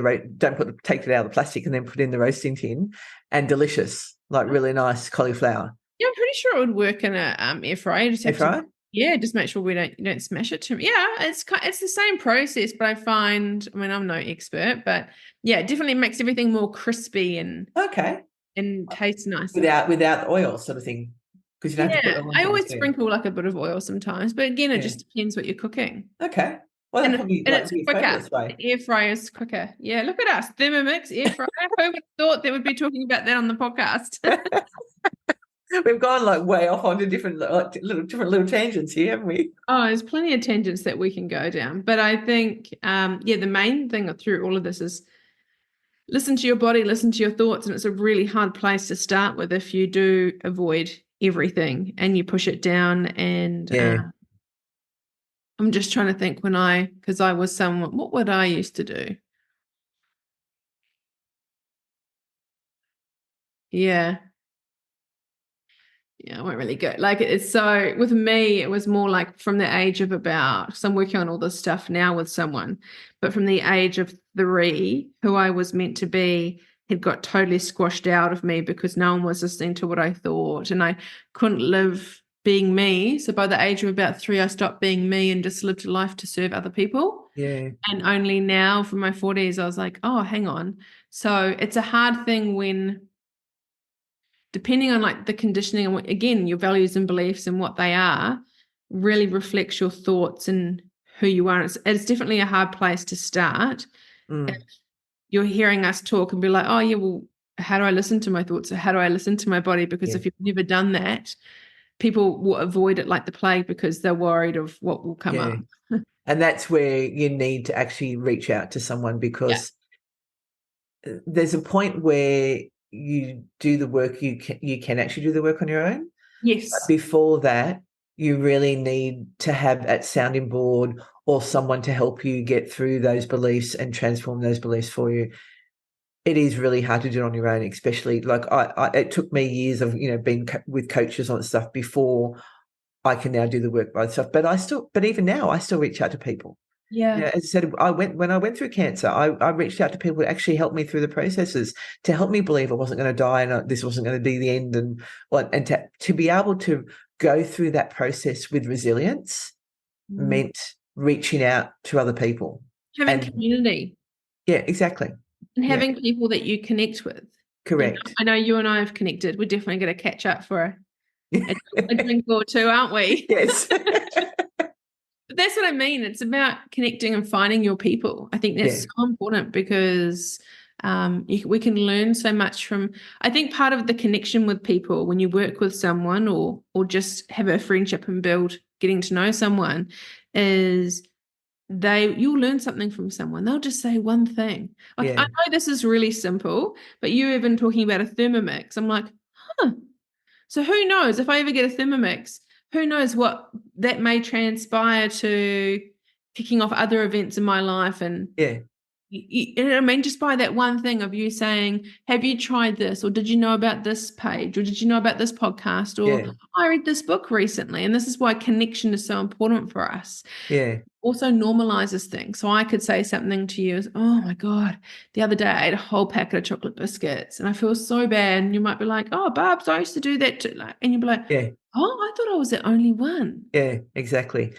Speaker 2: take it out of the plastic, and then put it in the roasting tin, and delicious, like really nice cauliflower.
Speaker 1: Yeah, I'm pretty sure it would work in a air fryer.
Speaker 2: Air fryer?
Speaker 1: Yeah, just make sure you don't smash it too much. Yeah, it's the same process, but I mean, I'm no expert, but yeah, it definitely makes everything more crispy
Speaker 2: Okay.
Speaker 1: and tastes nicer.
Speaker 2: Without the oil sort of thing, because you don't have to put
Speaker 1: Yeah,
Speaker 2: oil on
Speaker 1: I
Speaker 2: things.
Speaker 1: always
Speaker 2: Yeah.
Speaker 1: sprinkle like a bit of oil sometimes, but again, it
Speaker 2: Yeah.
Speaker 1: just depends what you're cooking.
Speaker 2: Okay. Well, that
Speaker 1: And
Speaker 2: probably
Speaker 1: and
Speaker 2: like
Speaker 1: it's
Speaker 2: be a
Speaker 1: quicker.
Speaker 2: fabulous way.
Speaker 1: The air fryer is quicker. Yeah, look at us, Thermomix air fryer. Who would have thought that we'd be talking about that on the podcast?
Speaker 2: We've gone like way off onto different little tangents here, haven't we?
Speaker 1: Oh, there's plenty of tangents that we can go down, but I think, yeah, the main thing through all of this is listen to your body, listen to your thoughts, and it's a really hard place to start with if you do avoid everything and you push it down. And
Speaker 2: Yeah.
Speaker 1: I'm just trying to think because I was someone, what would I used to do? Yeah. Yeah, I won't really go. Like it's so with me, it was more like from the age of about, so I'm working on all this stuff now with someone, but from the age of 3, who I was meant to be had got totally squashed out of me because no one was listening to what I thought and I couldn't live being me. So by the age of about 3, I stopped being me and just lived a life to serve other people.
Speaker 2: Yeah.
Speaker 1: And only now from my 40s, I was like, oh, hang on. So it's a hard thing when depending on like the conditioning and what, again, your values and beliefs and what they are really reflects your thoughts and who you are. It's definitely a hard place to start. If you're hearing us talk and be like, oh yeah, well, how do I listen to my thoughts? Or how do I listen to my body? Because
Speaker 2: Yeah.
Speaker 1: if you've never done that, people will avoid it like the plague because they're worried of what will come
Speaker 2: Yeah.
Speaker 1: up.
Speaker 2: And that's where you need to actually reach out to someone,
Speaker 1: Yeah.
Speaker 2: because there's a point where you do the work, you can actually do the work on your own. But
Speaker 1: Yes.
Speaker 2: before that, you really need to have that sounding board or someone to help you get through those beliefs and transform those beliefs for you. It is really hard to do it on your own, especially like it took me years of being with coaches on stuff before I can now do the work by myself. But even now, I still reach out to people.
Speaker 1: Yeah.
Speaker 2: Yeah, as I said, when I went through cancer, I reached out to people who actually helped me through the processes to help me believe I wasn't going to die and this wasn't going to be the end, and to be able to go through that process with resilience meant reaching out to other people.
Speaker 1: Having
Speaker 2: And
Speaker 1: community
Speaker 2: yeah, exactly.
Speaker 1: and
Speaker 2: Yeah,
Speaker 1: having people that you connect with.
Speaker 2: correct.
Speaker 1: I know you and I have connected. We're definitely going to catch up for a drink or two, aren't we?
Speaker 2: Yes.
Speaker 1: But that's what I mean. It's about connecting and finding your people. I think that's
Speaker 2: Yeah.
Speaker 1: so important because we can learn so much from. I think part of the connection with people when you work with someone or just have a friendship and build getting to know someone is you'll learn something from someone. They'll just say one thing. Like I
Speaker 2: Yeah.
Speaker 1: know this is really simple, but you even talking about a Thermomix. I'm like, huh. So who knows if I ever get a Thermomix, who knows what that may transpire to kicking off other events in my life. And
Speaker 2: Yeah.
Speaker 1: I mean, just by that one thing of you saying, have you tried this? Or did you know about this page? Or did you know about this podcast? Or
Speaker 2: Yeah.
Speaker 1: I read this book recently. And this is why connection is so important for us.
Speaker 2: Yeah.
Speaker 1: Also normalizes things. So I could say something to you as, oh my God, the other day I ate a whole packet of chocolate biscuits and I feel so bad. And you might be like, oh, Babs, I used to do that too. And you'd be like,
Speaker 2: Yeah.
Speaker 1: oh, I thought I was the only one.
Speaker 2: Yeah, exactly.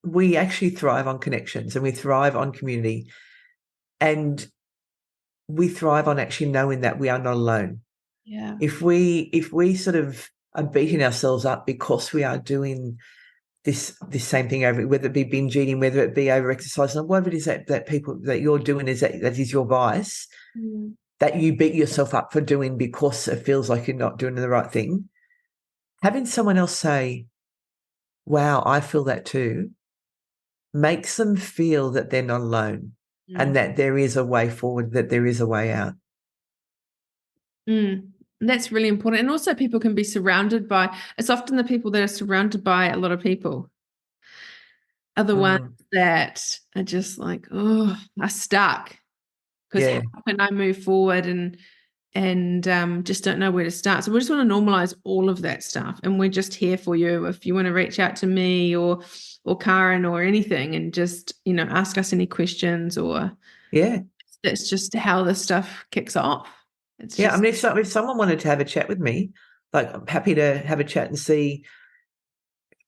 Speaker 2: We actually thrive on connections and we thrive on community, and we thrive on actually knowing that we are not alone.
Speaker 1: Yeah.
Speaker 2: If we sort of are beating ourselves up because we are doing this same thing over, whether it be binge eating, whether it be over exercise, and whatever it is that people that you're doing that is your vice, that you beat yourself up for doing because it feels like you're not doing the right thing. Having someone else say, wow, I feel that too, makes them feel that they're not alone and that there is a way forward, that there is a way out.
Speaker 1: That's really important. And also people can be surrounded by, it's often the people that are surrounded by a lot of people are the ones that are just like, oh, are stuck. Because
Speaker 2: Yeah.
Speaker 1: how can I move forward and just don't know where to start. So we just want to normalize all of that stuff. And we're just here for you if you want to reach out to me or Karyn or anything and just, ask us any questions or that's just how this stuff kicks off. It's
Speaker 2: Yeah.
Speaker 1: just,
Speaker 2: I mean, if someone wanted to have a chat with me, like I'm happy to have a chat and see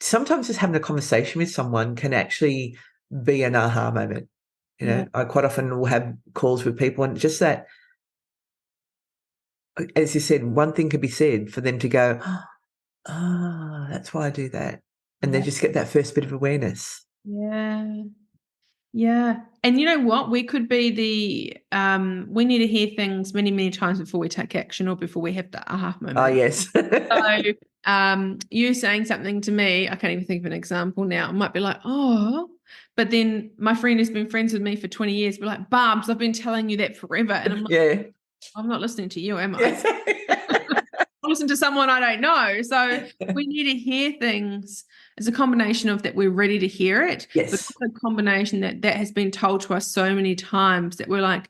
Speaker 2: sometimes just having a conversation with someone can actually be an aha moment. You know, I quite often will have calls with people, and just that, as you said, one thing could be said for them to go, that's why I do that. And they just get that first bit of awareness.
Speaker 1: Yeah. Yeah. And you know what? We could be we need to hear things many, many times before we take action or before we have the aha moment.
Speaker 2: Oh, yes.
Speaker 1: So you saying something to me, I can't even think of an example now. I might be like, oh, but then my friend who's been friends with me for 20 years be like, Barbs, I've been telling you that forever. And I'm like, I'm not listening to you, am I? I'll listen to someone I don't know. So we need to hear things. It's a combination of that we're ready to hear it, but
Speaker 2: Yes.
Speaker 1: also a combination that has been told to us so many times that we're like,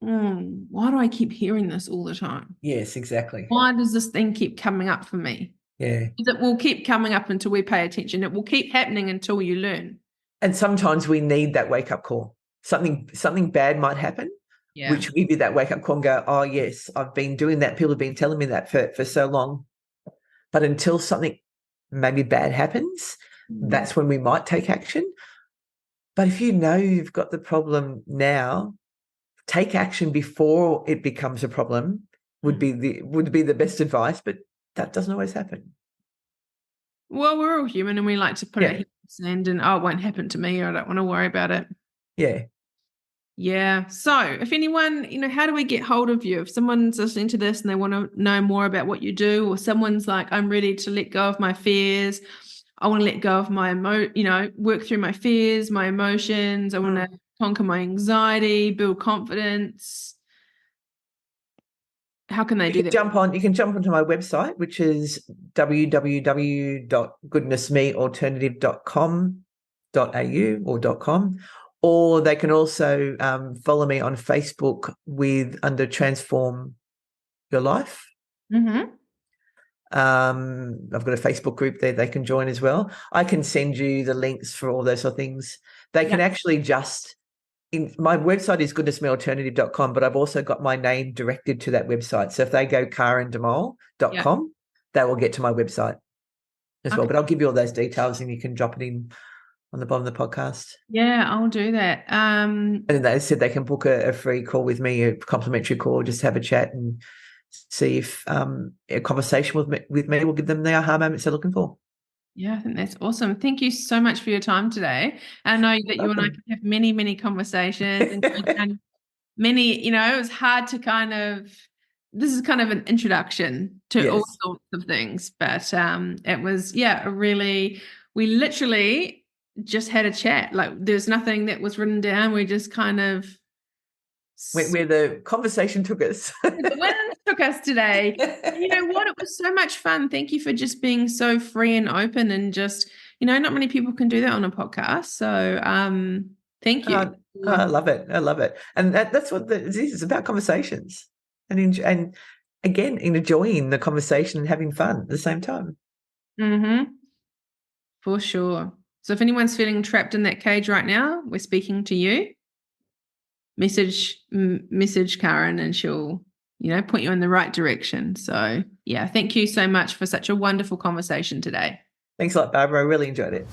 Speaker 1: why do I keep hearing this all the time?
Speaker 2: Yes, exactly.
Speaker 1: Why does this thing keep coming up for me?
Speaker 2: Yeah.
Speaker 1: It will keep coming up until we pay attention. It will keep happening until you learn.
Speaker 2: And sometimes we need that wake-up call. Something bad might happen, which will give you that wake-up call and go, oh, yes, I've been doing that. People have been telling me that for so long. But until something maybe bad happens, that's when we might take action. But if you know you've got the problem now, take action before it becomes a problem would be the best advice, but that doesn't always happen.
Speaker 1: Well, we're all human and we like to put our head in the sand and, it won't happen to me, or I don't want to worry about it.
Speaker 2: Yeah.
Speaker 1: Yeah. So if anyone, how do we get hold of you? If someone's listening to this and they want to know more about what you do, or someone's like, I'm ready to let go of my fears. I want to let go of my, work through my fears, my emotions. I want to conquer my anxiety, build confidence. How can they do that?
Speaker 2: You can jump onto my website, which is www.goodnessmealternative.com.au or .com. Or they can also follow me on Facebook under Transform Your Life.
Speaker 1: Mm-hmm.
Speaker 2: I've got a Facebook group there they can join as well. I can send you the links for all those sort of things. They can actually my website is goodnessmealternative.com, but I've also got my name directed to that website. So if they go karyndemol.com, they will get to my website as well. But I'll give you all those details and you can drop it in on the bottom of the podcast.
Speaker 1: Yeah, I'll do that.
Speaker 2: And they said they can book a free call with me, a complimentary call, just have a chat and see if a conversation with me will give them the aha moments they're looking for.
Speaker 1: Yeah, I think that's awesome. Thank you so much for your time today. I know that you and I can have many, many conversations and many, it was hard to this is kind of an introduction to all sorts of things, but it was, we literally just had a chat. Like there's nothing that was written down. We just kind of
Speaker 2: where the conversation took us.
Speaker 1: The wind took us today. You know what? It was so much fun. Thank you for just being so free and open and just, not many people can do that on a podcast. So thank you.
Speaker 2: I love it. I love it. And that's what this is. It's about conversations and again, enjoying the conversation and having fun at the same time.
Speaker 1: Mm-hmm. For sure. So if anyone's feeling trapped in that cage right now, we're speaking to you. Message Karyn and she'll, point you in the right direction. So yeah, thank you so much for such a wonderful conversation today.
Speaker 2: Thanks a lot, Barbara. I really enjoyed it.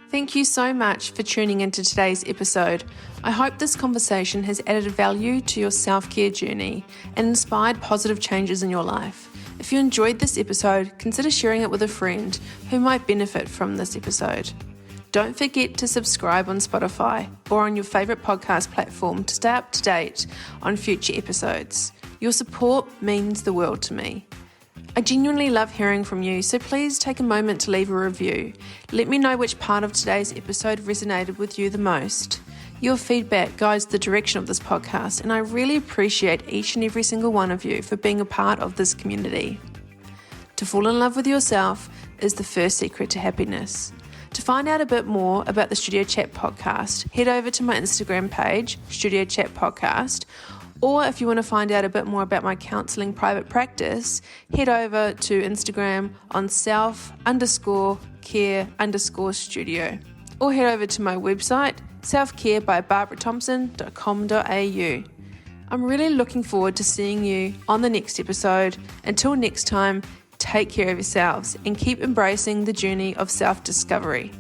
Speaker 1: Thank you so much for tuning into today's episode. I hope this conversation has added value to your self-care journey and inspired positive changes in your life. If you enjoyed this episode, consider sharing it with a friend who might benefit from this episode. Don't forget to subscribe on Spotify or on your favourite podcast platform to stay up to date on future episodes. Your support means the world to me. I genuinely love hearing from you, so please take a moment to leave a review. Let me know which part of today's episode resonated with you the most. Your feedback guides the direction of this podcast, and I really appreciate each and every single one of you for being a part of this community. To fall in love with yourself is the first secret to happiness. To find out a bit more about the Studio Chat podcast, head over to my Instagram page, Studio Chat Podcast, or if you want to find out a bit more about my counselling private practice, head over to Instagram on self_care_studio, or head over to my website, selfcarebybarbarathomson.com.au. I'm really looking forward to seeing you on the next episode. Until next time, take care of yourselves and keep embracing the journey of self-discovery.